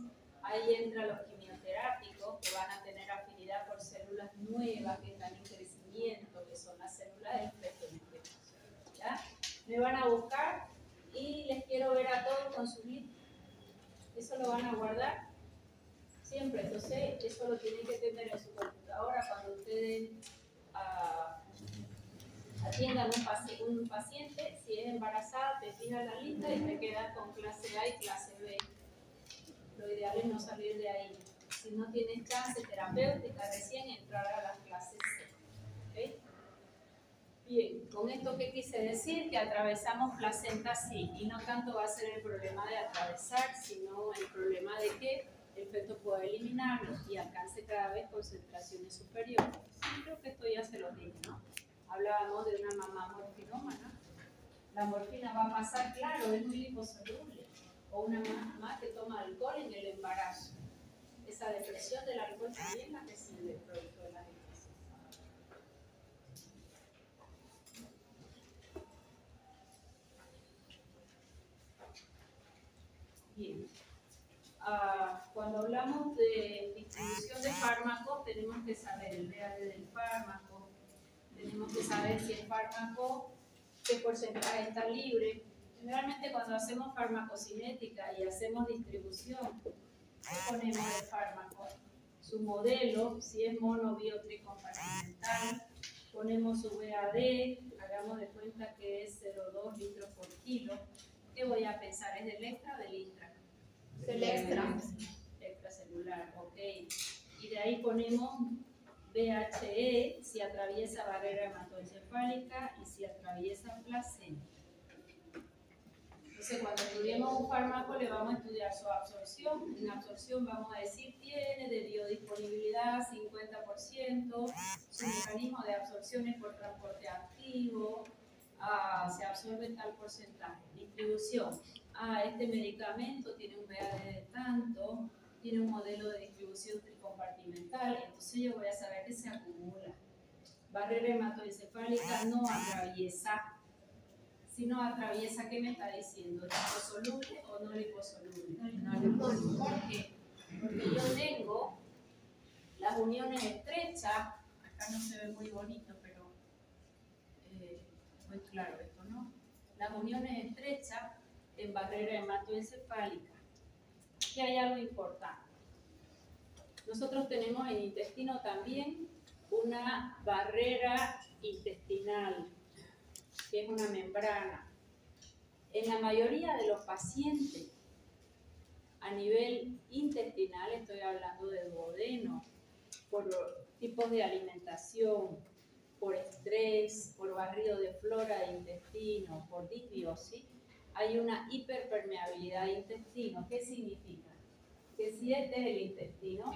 Speaker 1: ahí entra los quimioterápicos, que van a tener afinidad por células nuevas que están en crecimiento, que son las células del feto en este caso. ¿Ya? Me van a buscar y les quiero ver a todos con su lista. Eso lo van a guardar siempre. Entonces, eso lo tienen que tener en su computadora cuando ustedes atiendan un paciente. Si es embarazada, te fijas la lista y te quedas con clase A y clase B. Lo ideal es no salir de ahí. Si no tienes chance terapéutica, recién entrar a las clases C. ¿Okay? Bien, con esto que quise decir, que atravesamos placenta sí, y no tanto va a ser el problema de atravesar, sino el problema de que el feto pueda eliminarlo y alcance cada vez concentraciones superiores. Sí, creo que esto ya se lo dije, ¿no? Hablábamos de una mamá morfinómana. La morfina va a pasar, claro, es muy liposoluble. O una mamá que toma alcohol en el embarazo. Esa depresión del alcohol también la recibe el producto de la depresión. Bien. Cuando hablamos de distribución de fármacos, tenemos que saber el VAD del fármaco, tenemos que saber si el fármaco, qué porcentaje está libre. Generalmente cuando hacemos farmacocinética y hacemos distribución, ponemos el fármaco, su modelo, si es mono, bio, tricompartimental, ponemos su VAD, hagamos de cuenta que es 0,2 litros por kilo. ¿Qué voy a pensar? ¿Es del extra o del intra?
Speaker 2: Del extra.
Speaker 1: Extracelular, ok. Y de ahí ponemos VHE si atraviesa barrera hematoencefálica y si atraviesa placenta. Entonces, cuando estudiemos un fármaco, le vamos a estudiar su absorción. En absorción vamos a decir, tiene de biodisponibilidad 50%, su mecanismo de absorción es por transporte activo, se absorbe en tal porcentaje. Distribución. Este medicamento tiene un VAD de tanto, tiene un modelo de distribución tricompartimental, entonces yo voy a saber que se acumula. Barrera hematoencefálica no atraviesa. Si no atraviesa, ¿qué me está diciendo? ¿Liposoluble o no liposoluble? No liposoluble. ¿Por qué? Porque yo tengo las uniones estrechas, acá no se ve muy bonito, pero muy claro esto, ¿no? Las uniones estrechas en barrera hematoencefálica. Aquí hay algo importante. Nosotros tenemos el intestino también una barrera intestinal, que es una membrana. En la mayoría de los pacientes, a nivel intestinal, estoy hablando de duodeno, por tipos de alimentación, por estrés, por barrido de flora de intestino, por disbiosis, hay una hiperpermeabilidad de intestino. ¿Qué significa? Que si este es el intestino,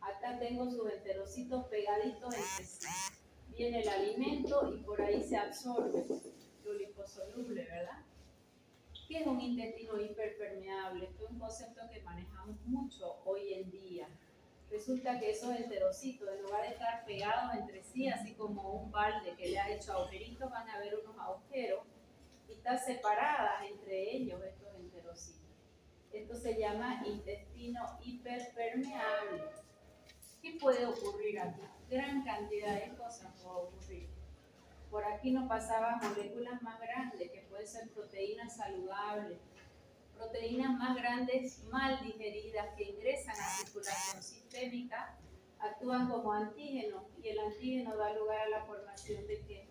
Speaker 1: acá tengo sus enterocitos pegaditos entre sí. Viene el alimento y por ahí se absorbe lo liposoluble, ¿verdad? ¿Qué es un intestino hiperpermeable? Esto es un concepto que manejamos mucho hoy en día. Resulta que esos enterocitos, en lugar de estar pegados entre sí, así como un balde que le ha hecho agujeritos, van a haber unos agujeros y están separadas entre ellos estos enterocitos. Esto se llama intestino hiperpermeable. ¿Qué puede ocurrir aquí? Gran cantidad de cosas puede ocurrir. Por aquí nos pasaban moléculas más grandes, que pueden ser proteínas saludables, proteínas más grandes mal digeridas que ingresan a circulación sistémica, actúan como antígenos y el antígeno da lugar a la formación de ¿qué?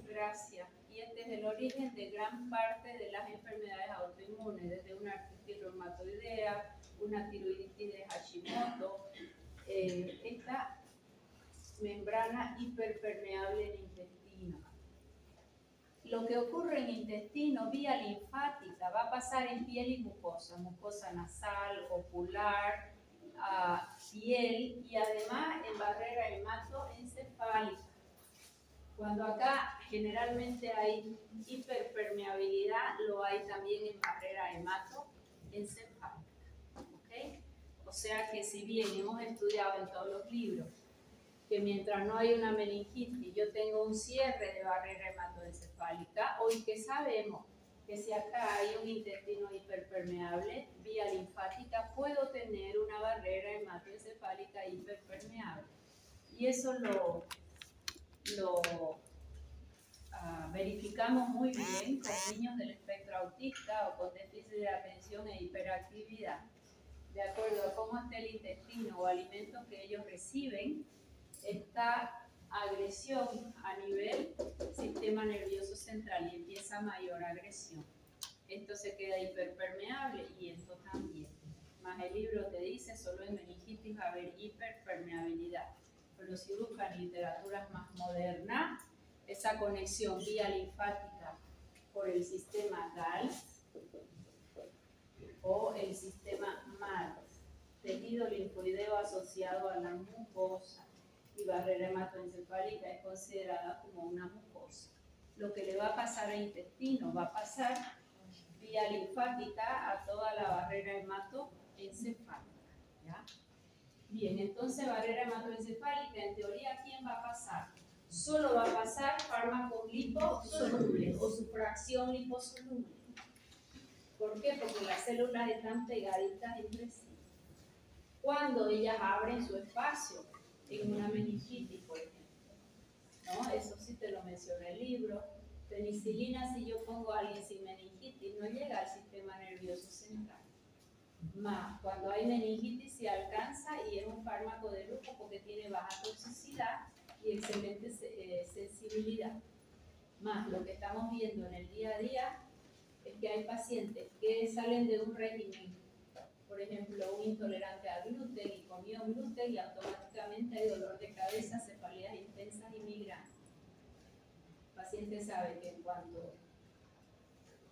Speaker 1: Gracias. Y este es el origen de gran parte de las enfermedades autoinmunes, desde una artritis reumatoidea, una tiroiditis de Hashimoto, esta membrana hiperpermeable en intestino. Lo que ocurre en intestino vía linfática va a pasar en piel y mucosa, mucosa nasal, ocular, piel y además en barrera hematoencefálica. Cuando acá generalmente hay hiperpermeabilidad, lo hay también en barrera hematoencefálica. ¿Okay? O sea que si bien hemos estudiado en todos los libros que mientras no hay una meningitis, yo tengo un cierre de barrera hematoencefálica, hoy que sabemos que si acá hay un intestino hiperpermeable, vía linfática, puedo tener una barrera hematoencefálica hiperpermeable. Y eso lo verificamos muy bien con niños del espectro autista o con déficit de atención e hiperactividad. De acuerdo a cómo está el intestino o alimentos que ellos reciben, esta agresión a nivel sistema nervioso central y empieza mayor agresión. Esto se queda hiperpermeable y esto también. Más el libro te dice, solo en meningitis va a haber hiperpermeabilidad. Pero si buscan literaturas más modernas, esa conexión vía linfática por el sistema GAL o el sistema MAD, tejido linfoideo asociado a la mucosa, y barrera hematoencefálica es considerada como una mucosa. Lo que le va a pasar al intestino va a pasar vía linfática a toda la barrera hematoencefálica. ¿Ya? Bien, entonces barrera hematoencefálica, en teoría, ¿quién va a pasar? Solo va a pasar fármacos liposolubles o su fracción liposoluble. ¿Por qué? Porque las células están pegaditas entre sí. Cuando ellas abren su espacio, en una meningitis, por ejemplo, ¿no? Eso sí te lo menciona el libro. Penicilina, si yo pongo a alguien sin meningitis, no llega al sistema nervioso central. Más, cuando hay meningitis se alcanza y es un fármaco de lujo porque tiene baja toxicidad y excelente sensibilidad. Más, lo que estamos viendo en el día a día es que hay pacientes que salen de un régimen, por ejemplo, un intolerante al gluten y comió gluten y automáticamente hay dolor de cabeza, cefaleas intensas y migraña. El paciente sabe que cuando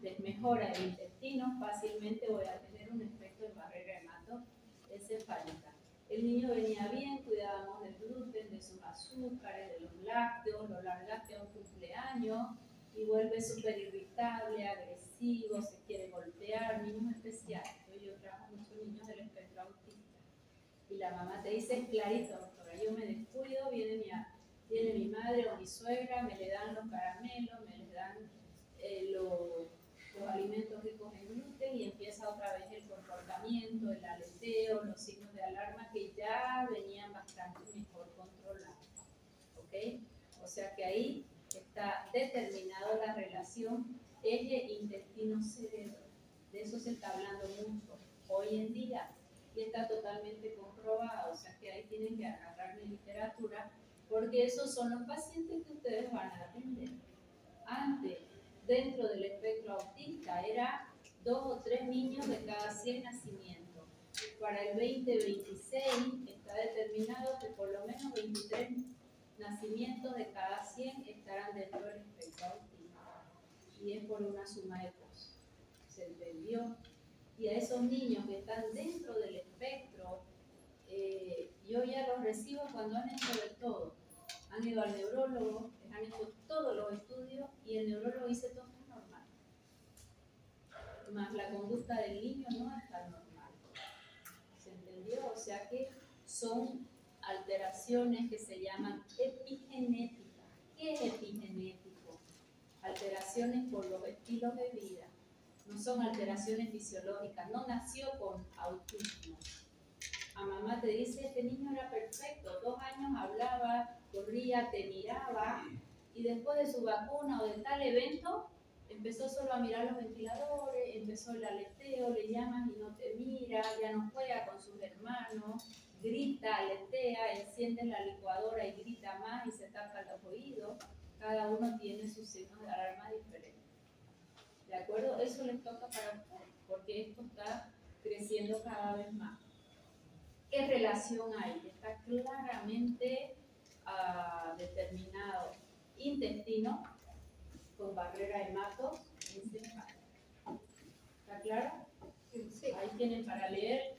Speaker 1: les mejora el intestino, fácilmente voy a tener un efecto en barrera hematoencefálica. El niño venía bien, cuidábamos del gluten, de sus azúcares, de los lácteos a un cumpleaños y vuelve súper irritable, agresivo, se quiere golpear, niños especiales. Yo trabajo muchos niños del espectro autista. Y la mamá te dice, es clarito, doctora, yo me descuido, viene mi madre o mi suegra, me le dan los caramelos, me les dan los alimentos ricos en gluten y empieza otra vez el comportamiento, el aleteo, los signos de alarma que ya venían bastante mejor controlados. ¿Ok? O sea que ahí está determinada la relación eje intestino-cerebro. De eso se está hablando mucho hoy en día. y está totalmente comprobado, o sea que ahí tienen que agarrarle literatura, porque esos son los pacientes que ustedes van a atender. Antes, dentro del espectro autista, era 2 o 3 niños de cada 100 nacimientos. Para el 2026 está determinado que por lo menos 23 nacimientos de cada 100 estarán dentro del espectro autista. Y es por una suma de cosas. ¿Se entendió? Y a esos niños que están dentro del espectro, yo ya los recibo cuando han hecho de todo. Han ido al neurólogo, les han hecho todos los estudios y el neurólogo dice todo está normal. Más la conducta del niño no está normal. ¿Se entendió? O sea que son alteraciones que se llaman epigenéticas. ¿Qué es epigenético? Alteraciones por los estilos de vida. No son alteraciones fisiológicas, no nació con autismo. A mamá te dice, este niño era perfecto, 2 años hablaba, corría, te miraba, y después de su vacuna o de tal evento, empezó solo a mirar los ventiladores, empezó el aleteo, le llamas y no te mira, ya no juega con sus hermanos, grita, aletea, enciende la licuadora y grita más y se tapa los oídos. Cada uno tiene sus signos de alarma diferentes. ¿De acuerdo? Eso les toca para ustedes, porque esto está creciendo cada vez más. ¿Qué relación hay? Está claramente determinado intestino con barrera hemato-encefálica. ¿Está claro? Sí. Ahí tienen para leer,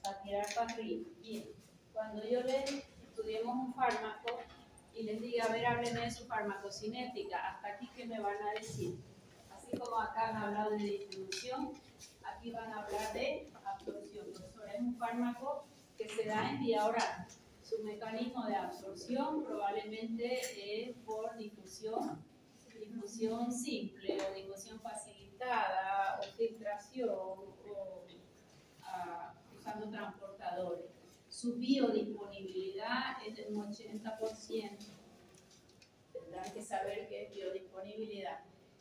Speaker 1: para tirar para arriba. Bien, cuando yo les estudiemos un fármaco y les diga, a ver, háblenme de su farmacocinética, hasta aquí, ¿qué me van a decir? Así como acá han hablado de distribución, aquí van a hablar de absorción. Profesor, es un fármaco que se da en vía oral. Su mecanismo de absorción probablemente es por difusión simple o difusión facilitada o filtración o usando transportadores. Su biodisponibilidad es de un 80%. Tendrán que saber qué es biodisponibilidad.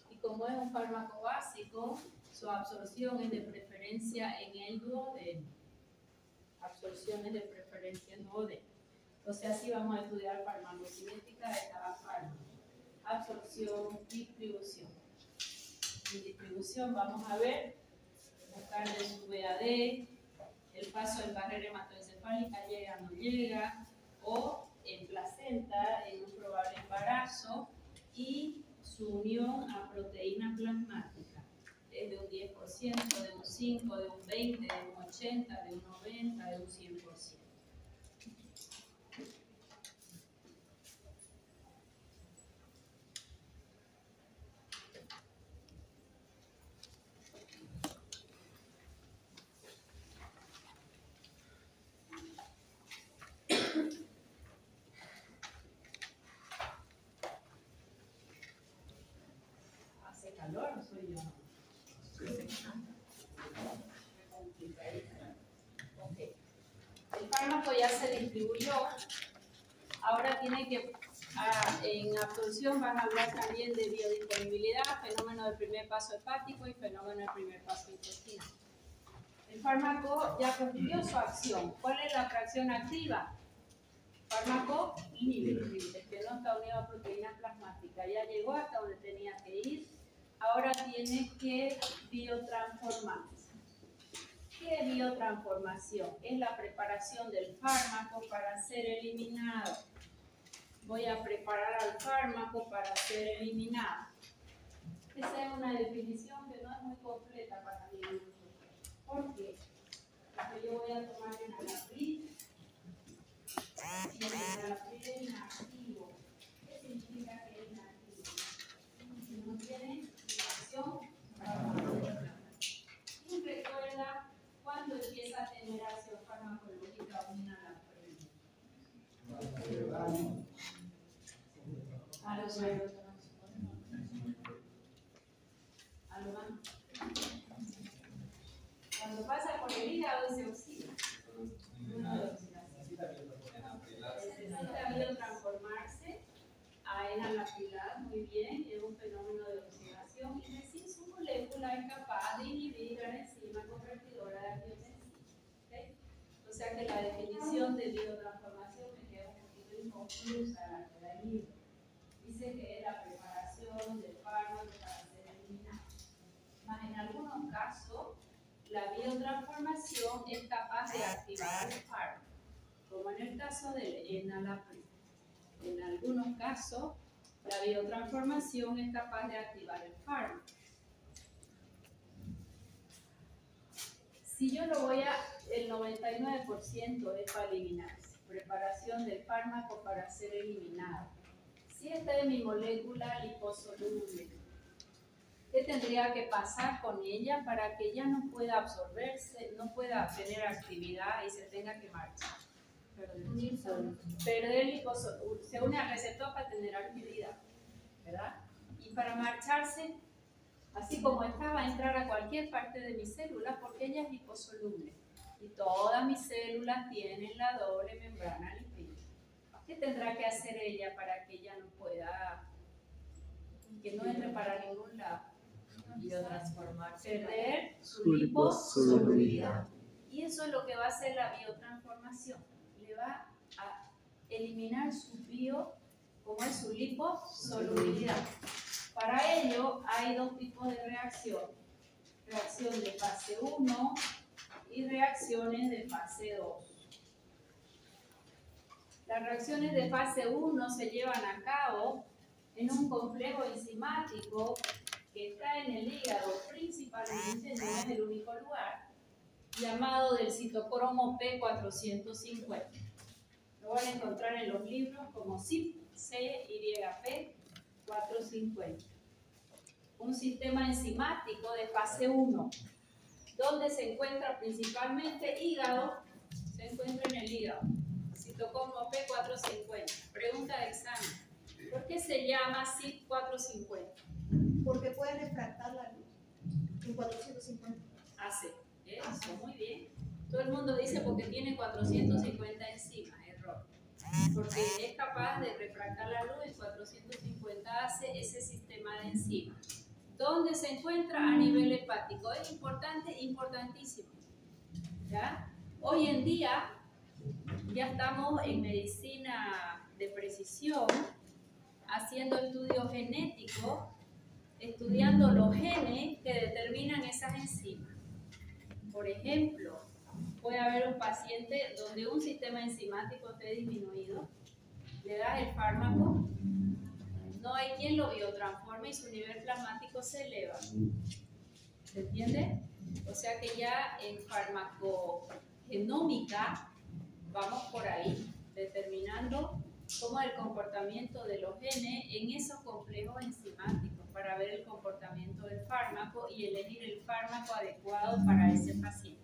Speaker 1: Y como es un fármaco básico, su absorción es de preferencia en el duodeno. Absorciones de preferencia en duodeno. Entonces así vamos a estudiar farmacocinética de cada fármaco. Absorción, distribución. En distribución vamos a ver, buscar de su VAD, el paso en barrera hematoencefálica llega o no llega, o en placenta, en un probable embarazo, y su unión a proteína plasmática. Es de un 10%, de un 5%, de un 20%, de un 80%, de un 90%, de un 100%. ¿Hace calor o soy yo? Okay. El fármaco ya se distribuyó. Ahora tiene que, en absorción van a hablar también de biodisponibilidad, fenómeno del primer paso hepático y fenómeno del primer paso intestinal. El fármaco ya cumplió su acción. ¿Cuál es la fracción activa? Fármaco libre, que no está unido a proteína plasmática. Ya llegó hasta donde tenía que ir. Ahora tiene que biotransformarse. ¿Qué es biotransformación? Es la preparación del fármaco para ser eliminado. Voy a preparar al fármaco para ser eliminado. Esa es una definición que no es muy completa para mí. ¿Por qué? Porque yo voy a tomar enalapril. Y el enalapril es inactivo. ¿Qué significa que es inactivo? No tiene acción farmacológica. Y recuerda cuándo empieza a tener acción farmacológica un enalapril. A los años. Cuando pasa por el hígado se oxida. Necesita biotransformarse a enalapril, muy bien, es un fenómeno de oxidación y decir su molécula es capaz de inhibir la enzima convertidora de angiotensina. ¿Okay? inconclusa la que da el libro. Dice que es la preparación del fármaco para ser eliminado. Más en algunos casos, la biotransformación es capaz de activar el fármaco, como en el caso del enalapril. En algunos casos, la biotransformación es capaz de activar el fármaco. Si yo lo voy a, el 99% es para eliminarse, preparación del fármaco para ser eliminado. Si esta es mi molécula liposoluble, ¿qué tendría que pasar con ella para que ya no pueda absorberse, no pueda tener actividad y se tenga que marchar? Perder liposoluble, se une al receptor para tener actividad, ¿verdad? Y para marcharse, así como esta, va a entrar a cualquier parte de mi célula porque ella es liposoluble. Y todas mis células tienen la doble membrana lipídica. ¿Qué tendrá que hacer ella para que ella no pueda, que no entre para ningún lado?
Speaker 3: Biotransformarse.
Speaker 1: Perder su liposolubilidad. Y eso es lo que va a hacer la biotransformación. Le va a eliminar su como es su liposolubilidad. Para ello hay dos tipos de reacción. Reacción de fase 1 y reacciones de fase 2. Las reacciones de fase 1 se llevan a cabo en un complejo enzimático que está en el hígado principalmente, no es el único lugar, llamado del citocromo P450. Lo van a encontrar en los libros como CYP450. Un sistema enzimático de fase 1, donde se encuentra principalmente hígado, se encuentra en el hígado. Citocromo P450. Pregunta de examen. ¿Por qué se llama CYP450?
Speaker 2: Porque puede refractar la luz en 450.
Speaker 1: Hace. Eso, muy bien. Todo el mundo dice porque tiene 450 enzimas. Error. Porque es capaz de refractar la luz en 450 hace ese sistema de enzimas. ¿Dónde se encuentra? A nivel hepático. Es importante, importantísimo. ¿Ya? Hoy en día ya estamos en medicina de precisión haciendo estudios genéticos, estudiando los genes que determinan esas enzimas. Por ejemplo, puede haber un paciente donde un sistema enzimático esté disminuido, le das el fármaco, no hay quien lo biotransforme y su nivel plasmático se eleva. ¿Se entiende? O sea que ya en farmacogenómica vamos por ahí, determinando cómo es el comportamiento de los genes en esos complejos enzimáticos para ver el comportamiento del fármaco y elegir el fármaco adecuado para ese paciente.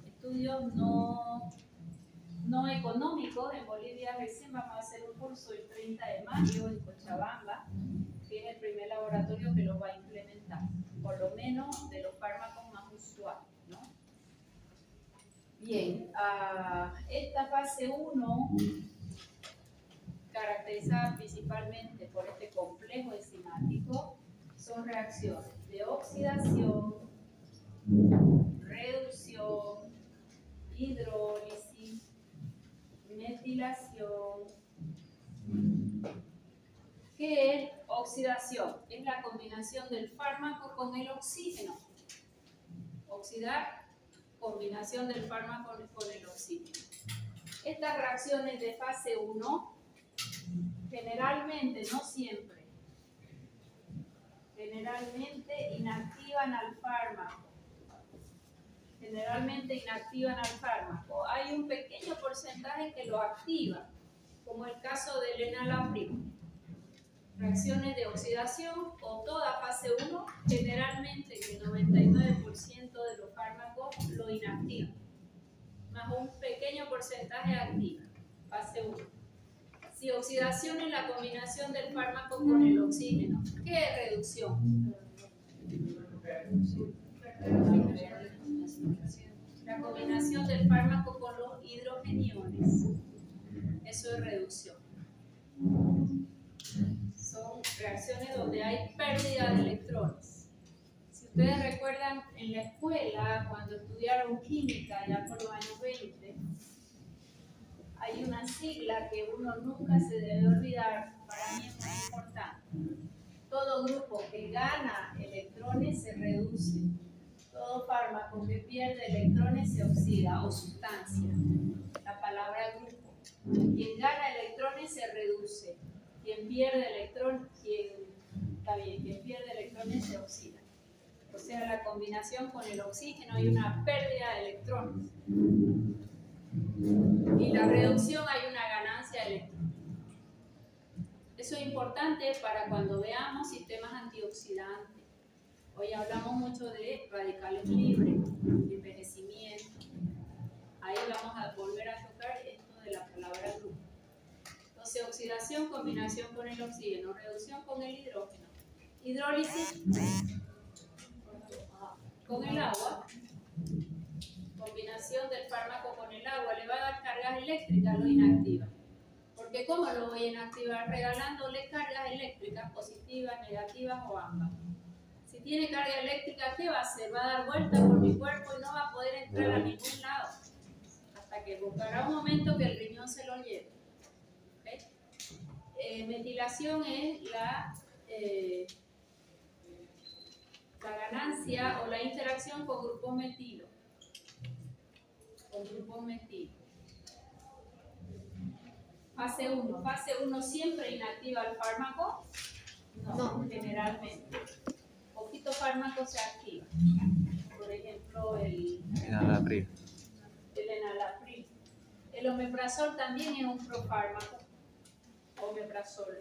Speaker 1: Estudios no económicos. En Bolivia recién vamos a hacer un curso el 30 de mayo en Cochabamba, que es el primer laboratorio que lo va a implementar, por lo menos de los fármacos más usuales, ¿no? Bien, esta fase 1, caracterizada principalmente por este complejo enzimático, son reacciones de oxidación, reducción, hidrólisis, metilación. ¿Qué es oxidación? Es la combinación del fármaco con el oxígeno. Oxidar, combinación del fármaco con el oxígeno. Estas reacciones de fase 1, generalmente, no siempre, generalmente inactivan al fármaco. Hay un pequeño porcentaje que lo activa, como el caso del enalapril. Reacciones de oxidación o toda fase 1, generalmente el 99% de los fármacos lo inactivan, más un pequeño porcentaje activa, fase 1. Si oxidación es la combinación del fármaco con el oxígeno, ¿qué es reducción? La combinación del fármaco con los hidrogeniones. Eso es reducción. Son reacciones donde hay pérdida de electrones. Si ustedes recuerdan en la escuela, cuando estudiaron química, ya por los años 20, hay una sigla que uno nunca se debe olvidar, para mí es muy importante. Todo grupo que gana electrones se reduce. Todo fármaco que pierde electrones se oxida o sustancia. La palabra grupo. Quien gana electrones se reduce. Quien pierde electrones, quien pierde electrones se oxida. O sea, la combinación con el oxígeno hay una pérdida de electrones. Y la reducción hay una ganancia de electrones. Eso es importante para cuando veamos sistemas antioxidantes. Hoy hablamos mucho de radicales libres, envejecimiento. Ahí vamos a volver a tocar esto de la palabra grupo. Entonces, oxidación, combinación con el oxígeno, reducción con el hidrógeno, hidrólisis con el agua, combinación del fármaco con el agua, le va a dar cargas eléctricas, lo inactiva. Porque ¿cómo lo voy a inactivar? Regalándole cargas eléctricas positivas, negativas o ambas. Si tiene carga eléctrica, ¿qué va a hacer? Va a dar vueltas por mi cuerpo y no va a poder entrar a ningún lado. Hasta que buscará un momento que el riñón se lo lleve. ¿Okay? Metilación es la ganancia o la interacción con grupos metilos. Con grupos metilos. Fase 1. Fase 1 siempre inactiva el fármaco. No, generalmente. Poquito fármaco se activa. Por ejemplo, el
Speaker 4: Enalapril.
Speaker 1: El omeprazol también es un profármaco. Omeprazol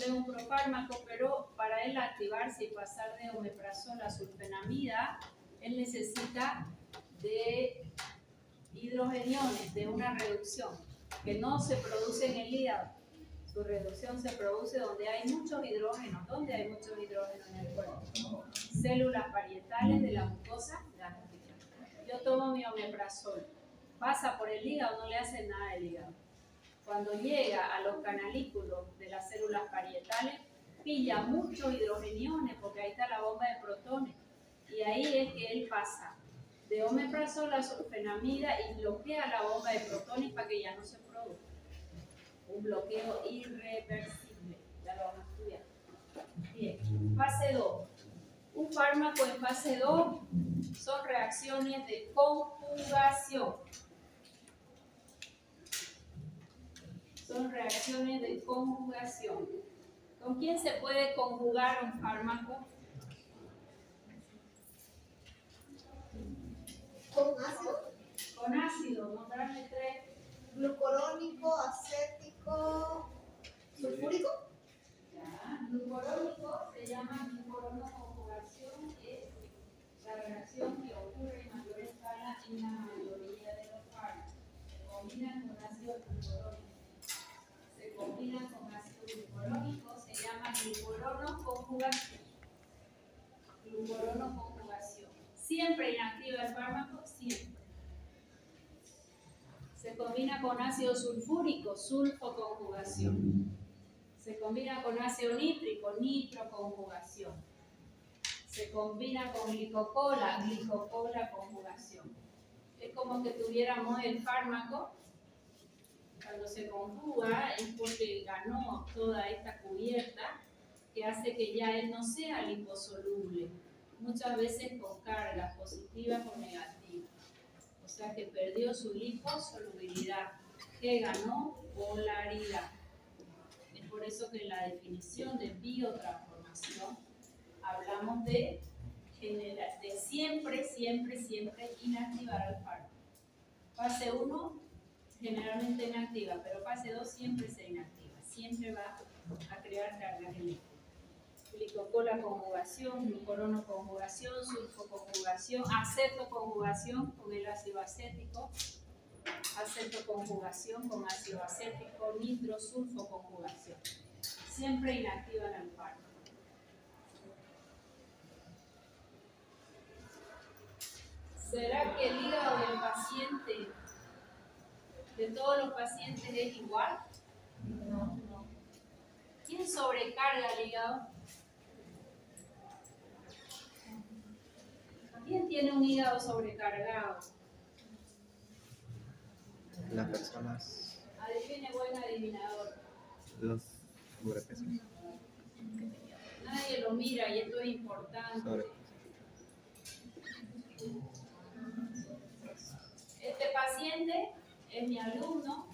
Speaker 1: es un profármaco, pero para él activarse y pasar de omeprazol a sulfenamida, él necesita de hidrogeniones, de una reducción que no se produce en el hígado. Su reducción se produce donde hay muchos hidrógenos. ¿Dónde hay muchos hidrógenos en el cuerpo? Células parietales de la mucosa gástrica. Yo tomo mi omeprazol. Pasa por el hígado, no le hace nada al hígado. Cuando llega a los canalículos de las células parietales, pilla muchos hidrogeniones, porque ahí está la bomba de protones. Y ahí es que él pasa de omeprazol a sulfenamida y bloquea la bomba de protones para que ya no se produzca. Un bloqueo irreversible. Ya lo vamos a estudiar. Bien. Fase 2. Un fármaco en fase 2 son reacciones de conjugación. Son reacciones de conjugación. ¿Con quién se puede conjugar un fármaco?
Speaker 2: ¿Con ácido?
Speaker 1: Con ácido, nombrarme 3.
Speaker 2: Glucurónico, acético, sulfúrico.
Speaker 1: Ya. Glucurónico se llama glucuronoconjugación, es la reacción que ocurre en mayor escala en la mayoría de los fármacos. Se combinan con ácido glucurónico. Se combinan con ácido glucurónico, se llama glucuronoconjugación. Glucuronoconjugación. Siempre inactiva el fármaco, siempre. Se combina con ácido sulfúrico, sulfoconjugación. Se combina con ácido nítrico, nitroconjugación. Se combina con glicocola, glicocola conjugación. Es como que tuviéramos el fármaco, cuando se conjuga es porque ganó toda esta cubierta que hace que ya él no sea liposoluble, muchas veces con cargas positivas o negativas. O sea que perdió su liposolubilidad, que ganó polaridad. Es por eso que en la definición de biotransformación hablamos de siempre inactivar al fármaco. Fase 1 generalmente inactiva, pero fase 2 siempre se inactiva, siempre va a crear cargas eléctricas. Glicocola conjugación, glucuronoconjugación, sulfoconjugación, acetoconjugación con el ácido acético, acetoconjugación con ácido acético, nitrosulfoconjugación. Siempre inactivan al fármaco. ¿Será que el hígado del paciente, de todos los pacientes, es igual? No. ¿Quién sobrecarga el hígado? ¿Quién tiene un hígado sobrecargado?
Speaker 4: Las personas,
Speaker 1: Adivine, buen adivinador.
Speaker 4: los sobrepesos.
Speaker 1: Nadie lo mira y esto es importante.
Speaker 4: Sobrepesos.
Speaker 1: Este paciente es mi alumno,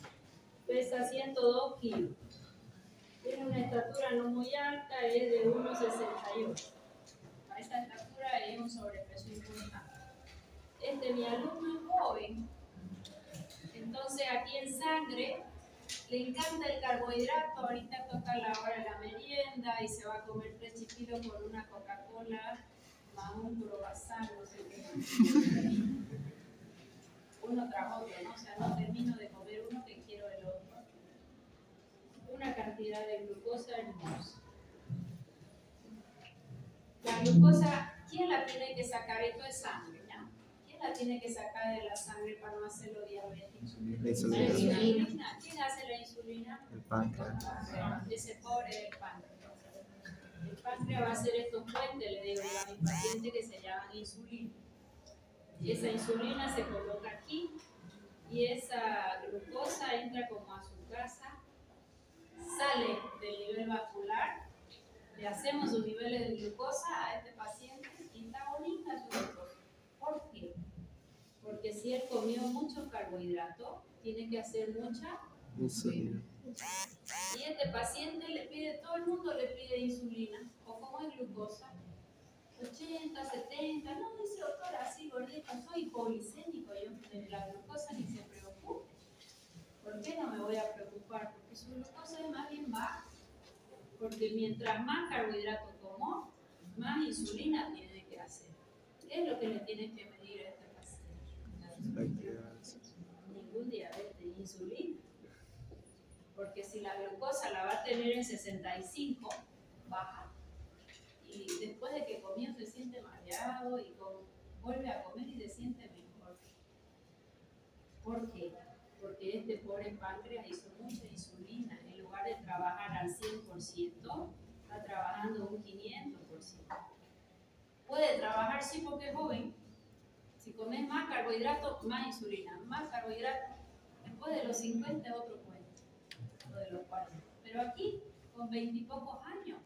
Speaker 1: pesa 102 kilos. Tiene una estatura no muy alta, es de 1,68. A esta estatura es un sobrepeso importante. Mi alumno es joven, entonces aquí en sangre le encanta el carbohidrato. Ahorita toca la hora de la merienda y se va a comer 3 chiquitos con una Coca-Cola más un croissant, no sé qué. Uno tras otro, ¿no? O sea, no termino de comer uno que quiero el otro. Una cantidad de glucosa hermosa. La glucosa, ¿quién la tiene que sacar? Esto es sangre, ¿ya? ¿Quién la tiene que sacar de la sangre para no hacerlo diabético?
Speaker 4: La
Speaker 1: La
Speaker 4: insulina.
Speaker 1: insulina. ¿Quién hace la insulina?
Speaker 4: El páncreas.
Speaker 1: Ese pobre del páncreas. El páncreas va a hacer estos puentes, le digo yo a mi paciente, que se llaman insulina. Y esa insulina se coloca aquí y esa glucosa entra como a su casa, sale del nivel vascular, le hacemos sus niveles de glucosa a este paciente y está bonita su glucosa. ¿Por qué? Porque si él comió mucho carbohidrato, tiene que hacer mucha
Speaker 4: Insulina.
Speaker 1: y este paciente le pide, todo el mundo le pide insulina, o como es glucosa, 80, 70, no dice doctora, así gordito, soy hipoglicémico, yo de la glucosa ni se preocupe. ¿Por qué no me voy a preocupar? Porque su glucosa es más bien baja, porque mientras más carbohidrato tomó, más insulina tiene que hacer. ¿Qué es lo que le tienes que medir a este paciente? Ningún diabetes, insulina. Porque si la glucosa la va a tener en 65, baja. Y después de que comió se siente mareado y vuelve a comer y se siente mejor. ¿Por qué? Porque este pobre páncreas hizo mucha insulina. En lugar de trabajar al 100%, está trabajando un 500%. Puede trabajar, sí, porque es joven. Si comes más carbohidratos, más insulina. Más carbohidratos, después de los 50 es otro cuento, o de los 40. Pero aquí, con 20 y pocos años,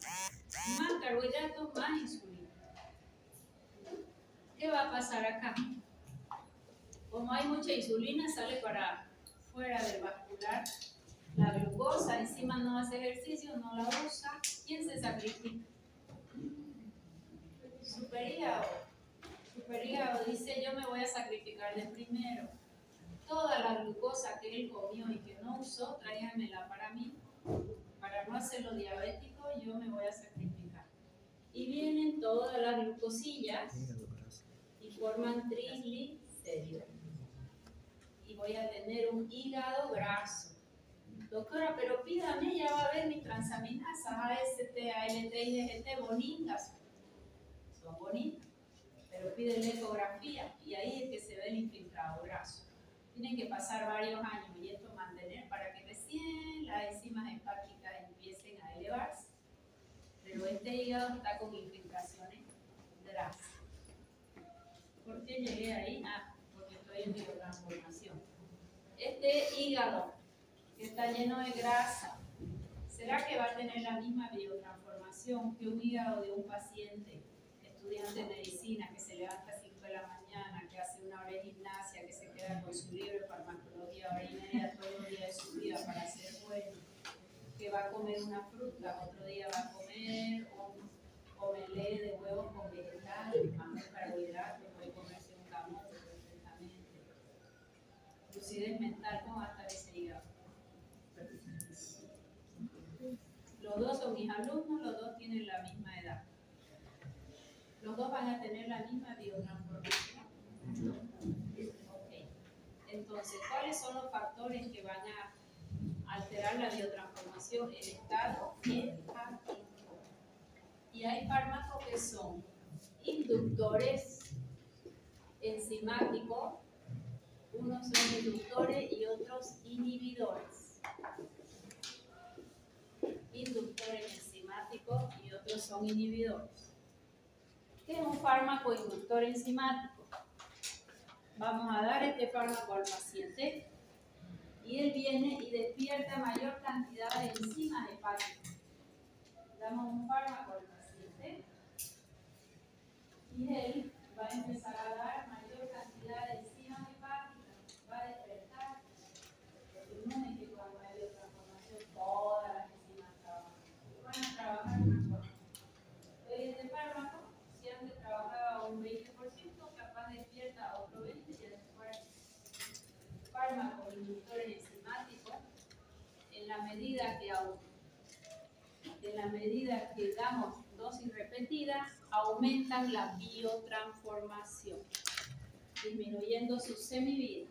Speaker 1: más carbohidratos, más insulina. ¿Qué va a pasar acá? Como hay mucha insulina, sale para fuera del vascular. La glucosa, encima no hace ejercicio, no la usa. ¿Quién se sacrifica? Superhígado. Superhígado dice, yo me voy a sacrificar de primero. Toda la glucosa que él comió y que no usó, tráigamela para mí. Para no hacerlo diabético, yo me voy a sacrificar. Y vienen todas las glucosillas y forman triglicéridos. Y voy a tener un hígado graso. Doctora, pero pídame, ya va a ver mis transaminasas, AST, ALT y DGT bonitas. Son bonitas, pero pide la ecografía y ahí es que se ve el infiltrado graso. Tienen que pasar varios años y esto mantener para que recién las enzimas hepáticas empiecen a elevarse. Pero este hígado está con infiltraciones grasas. ¿Por qué llegué ahí? Porque estoy en biotransformación. Este hígado que está lleno de grasa, ¿será que va a tener la misma biotransformación que un hígado de un paciente, estudiante de medicina, que se levanta a 5 de la mañana, que hace una hora de gimnasia, que se queda con su libro de farmacología hora y media todos los días de su vida para ser bueno, que va a comer una fruta, otro día va a comer un omelette de huevos con vegetales, más carbohidratos, puede comerse un camote perfectamente. Lucidez mental, ¿cómo va a estar ese hígado? Los dos son mis alumnos, los dos tienen la misma edad. Los dos van a tener la misma biotransformación. Okay. Entonces, ¿cuáles son los factores que van a alterar la biotransformación? El estado hepático. Y hay fármacos que son inductores enzimáticos, unos son inductores y otros inhibidores. Inductores enzimáticos y otros son inhibidores. ¿Qué es un fármaco inductor enzimático? Vamos a dar este fármaco al paciente Y él viene y despierta mayor cantidad de enzimas hepáticas. Damos un fármaco al paciente y él va a empezar a dar mayor cantidad de enzimas hepáticas, va a despertar. Porque no es que cuando hay biotransformación todas las enzimas trabajan. Van a trabajar mejor. Este fármaco, si antes trabajaba un 20%, capaz despierta a otro 20% y después fármacos inductores enzimáticos, en la medida que damos dosis repetidas, aumentan la biotransformación, disminuyendo su semivida.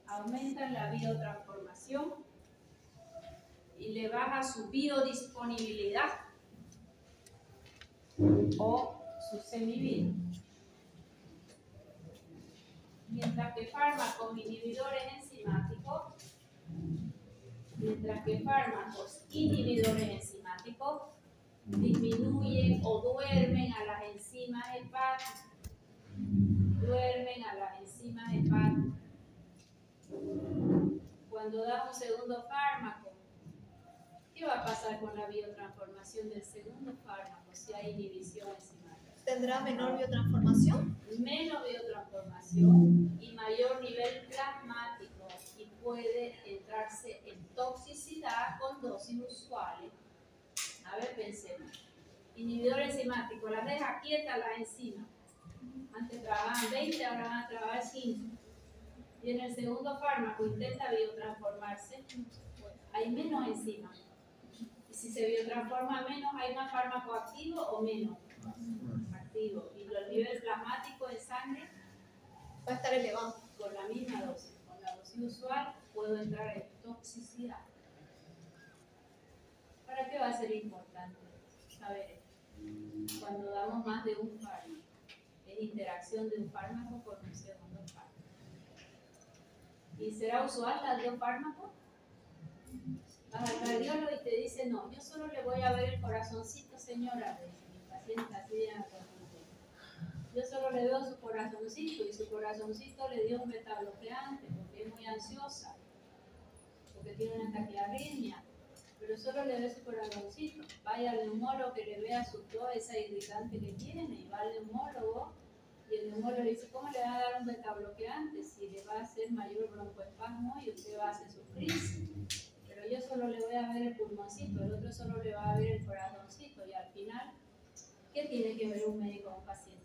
Speaker 1: Aumentan la biotransformación y le baja su biodisponibilidad o su semivida. Mientras que fármacos inhibidores enzimáticos disminuyen o duermen a las enzimas hepáticas. Cuando da un segundo fármaco, ¿qué va a pasar con la biotransformación del segundo fármaco si hay inhibición enzimática?
Speaker 2: ¿Tendrá menor biotransformación?
Speaker 1: Menos biotransformación y mayor nivel plasmático, y puede entrarse en toxicidad con dosis usuales. A ver, pensemos. Inhibidor enzimático, las deja quietas las enzimas. Antes trabajaban 20, ahora van a trabajar 5. Y en el segundo fármaco intenta biotransformarse, hay menos enzimas. Y si se biotransforma menos, ¿hay más fármaco activo o menos? Activo. Y el nivel plasmático en sangre
Speaker 2: Va a estar elevado.
Speaker 1: con la misma dosis. Con la dosis usual puedo entrar en toxicidad. ¿Para qué va a ser importante saber esto? Cuando damos más de un fármaco, es interacción de un fármaco con un segundo fármaco. ¿Y será usual las dos fármacos? Vas al cardiólogo y te dice, no, yo solo le voy a ver el corazoncito, señora, de mi paciente así de la consulta. Yo solo le veo su corazoncito y su corazoncito le dio un betabloqueante porque es muy ansiosa, porque tiene una taquiarritmia, pero solo le ve su corazoncito. Vaya al neumólogo que le vea toda esa irritante que tiene, y va al neumólogo y el neumólogo le dice, ¿cómo le va a dar un betabloqueante si le va a hacer mayor broncoespasmo y usted va a hacer su crisis? Pero yo solo le voy a ver el pulmoncito, el otro solo le va a ver el corazoncito, y al final, ¿qué tiene que ver un médico con un paciente?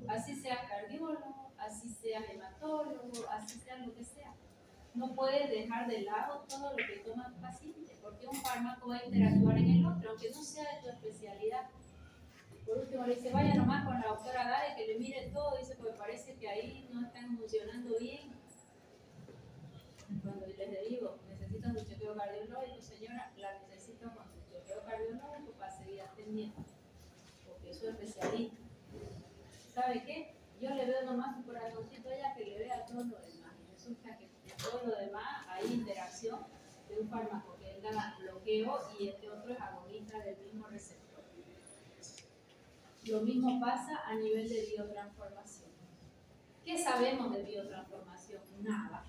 Speaker 1: Así sea cardiólogo, así sea hematólogo, así sea lo que sea. No puedes dejar de lado todo lo que toma el paciente, porque un fármaco va a interactuar en el otro, aunque no sea de tu especialidad. Por último le dice, vaya nomás con la doctora Dade que le mire todo, dice, porque parece que ahí no están funcionando bien. Cuando les digo, necesito un chequeo cardiológico, señora, la necesito con su chequeo cardiológico para seguir atendiendo, porque soy especialista. ¿Sabe qué? Yo le veo nomás su corazoncito a ella, que le vea todo lo demás. Y resulta que en todo lo demás hay interacción de un fármaco que él da bloqueo y este otro es agonista del mismo receptor. Lo mismo pasa a nivel de biotransformación. ¿Qué sabemos de biotransformación? Nada.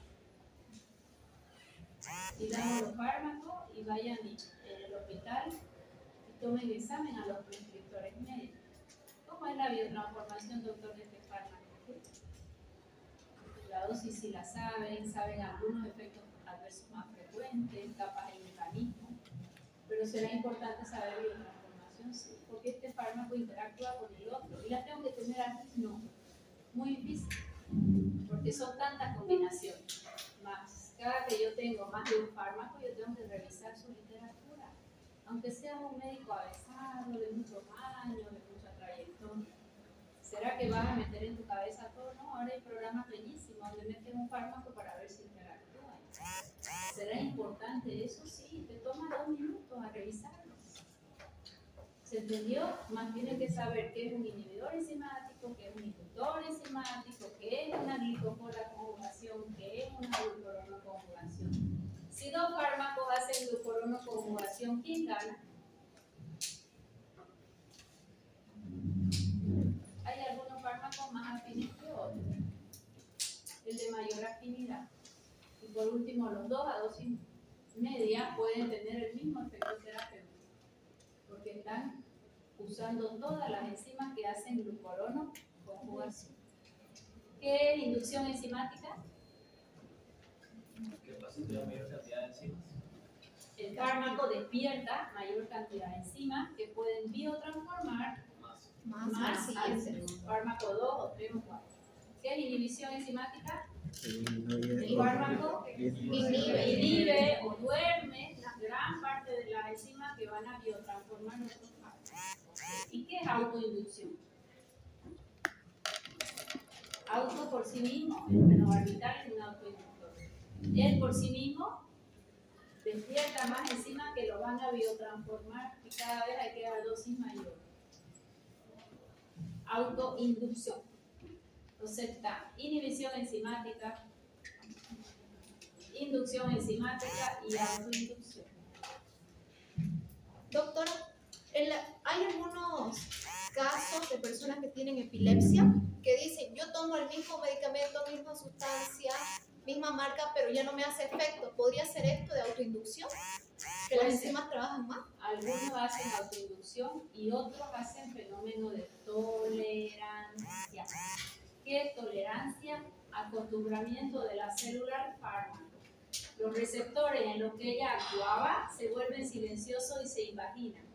Speaker 1: Y damos los fármacos y vayan en el hospital y tomen examen a los prescriptores médicos. ¿Cómo es la biotransformación, doctor, de este fármaco? La dosis sí la saben algunos efectos adversos más frecuentes, capaz el mecanismo, pero será importante saber biotransformación, sí, porque este fármaco interactúa con el otro. ¿Y la tengo que tener aquí? No. Muy difícil, porque son tantas combinaciones. Más, cada que yo tengo más de un fármaco, yo tengo que revisar su literatura. Aunque sea un médico avesado, de muchos años, de mucha trayectoria. ¿Será que vas a meter en tu cabeza todo? No, ahora hay programas bellísimos donde meten un fármaco para ver si interactúa. ¿Será importante eso? Sí, te toma 2 minutos a revisarlo. ¿Se entendió? Más tiene que saber qué es un inhibidor enzimático, qué es un inductor enzimático, qué es una glicocola conjugación, qué es una glucorono conjugación. Si 2 fármacos hacen glucorono conjugación, ¿quién gana? Hay algunos fármacos más afines que otros. El de mayor afinidad. Y Y por último, los dos a dosis media pueden tener el mismo efecto terapéutico, porque están usando todas las enzimas que hacen glucorono conjugación. ¿Qué es inducción enzimática?
Speaker 5: Que el paciente tiene mayor cantidad de enzimas.
Speaker 1: El fármaco despierta mayor cantidad de enzimas que pueden biotransformar más al fármaco 2 o 3 o 4. ¿Qué es inhibición enzimática? El fármaco inhibe o duerme la gran parte de las enzimas que van a biotransformar nuestros fármacos. ¿Y qué es autoinducción? Auto por sí mismo, el fenobarbital es un autoinductor. Él por sí mismo despierta más enzimas que lo van a biotransformar y cada vez hay que dar dosis mayor. Autoinducción. Entonces está inhibición enzimática, inducción enzimática y autoinducción.
Speaker 2: Doctora, hay algunos casos de personas que tienen epilepsia que dicen, yo tomo el mismo medicamento, misma sustancia, misma marca, pero ya no me hace efecto. ¿Podría ser esto de autoinducción? ¿Que las enzimas trabajan más?
Speaker 1: Algunos hacen autoinducción y otros hacen fenómeno de tolerancia. ¿Qué es tolerancia? Acostumbramiento de la célula al fármaco. Los receptores en los que ella actuaba se vuelven silenciosos y se invaginan.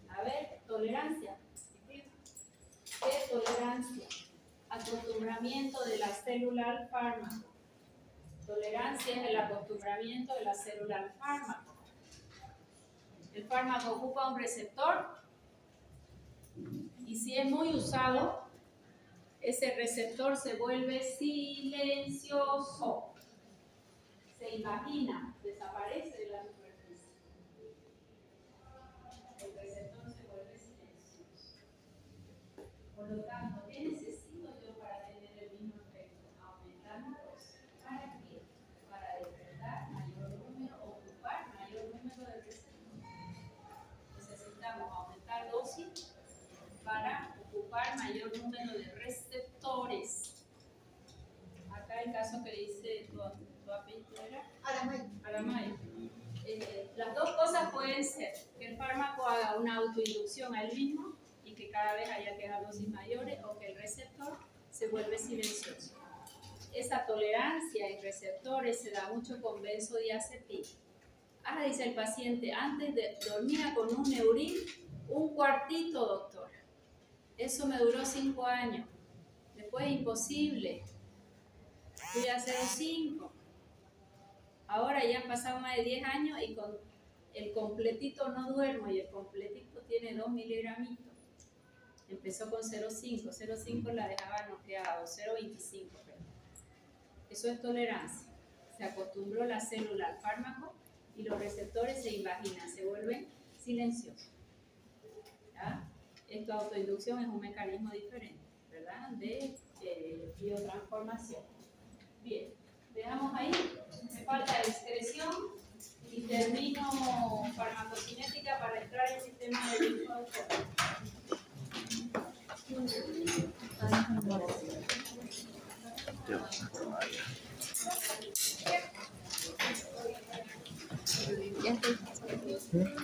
Speaker 1: A ver, tolerancia. ¿Qué es tolerancia? Acostumbramiento de la célula al fármaco. Tolerancia es el acostumbramiento de la célula al fármaco. El fármaco ocupa un receptor y si es muy usado, ese receptor se vuelve silencioso. Se imagina, desaparece de la superficie. El receptor se vuelve silencioso. Por lo tanto, ¿qué necesito yo para tener el mismo efecto? Aumentar la dosis. ¿Para qué? Para despertar mayor número, ocupar mayor número de receptores. Necesitamos aumentar dosis para ocupar mayor número de receptores. Acá el caso que dice tu apellido era Aramay. Las dos cosas pueden ser que el fármaco haga una autoinducción al mismo y que cada vez haya que dar dosis mayores, o que el receptor se vuelve silencioso. Esa tolerancia en receptores se da mucho con benzodiazepina. Dice el paciente, antes de dormía con un Neurin, un cuartito, doctora. Eso me duró 5 años. Después imposible. Fui a 0,5. Ahora ya han pasado más de 10 años y con el completito no duermo, y el completito tiene 2 miligramitos. Empezó con 0,5. 0,5 la dejaba noqueado, 0,25. Eso es tolerancia. Se acostumbró la célula al fármaco y los receptores se invaginan, se vuelven silenciosos. ¿Ya? Esta autoinducción es un mecanismo diferente, ¿verdad? De biotransformación. Bien, dejamos ahí. Me falta excreción y termino farmacocinética para entrar en el sistema de linfodepósito.
Speaker 4: Ya estoy.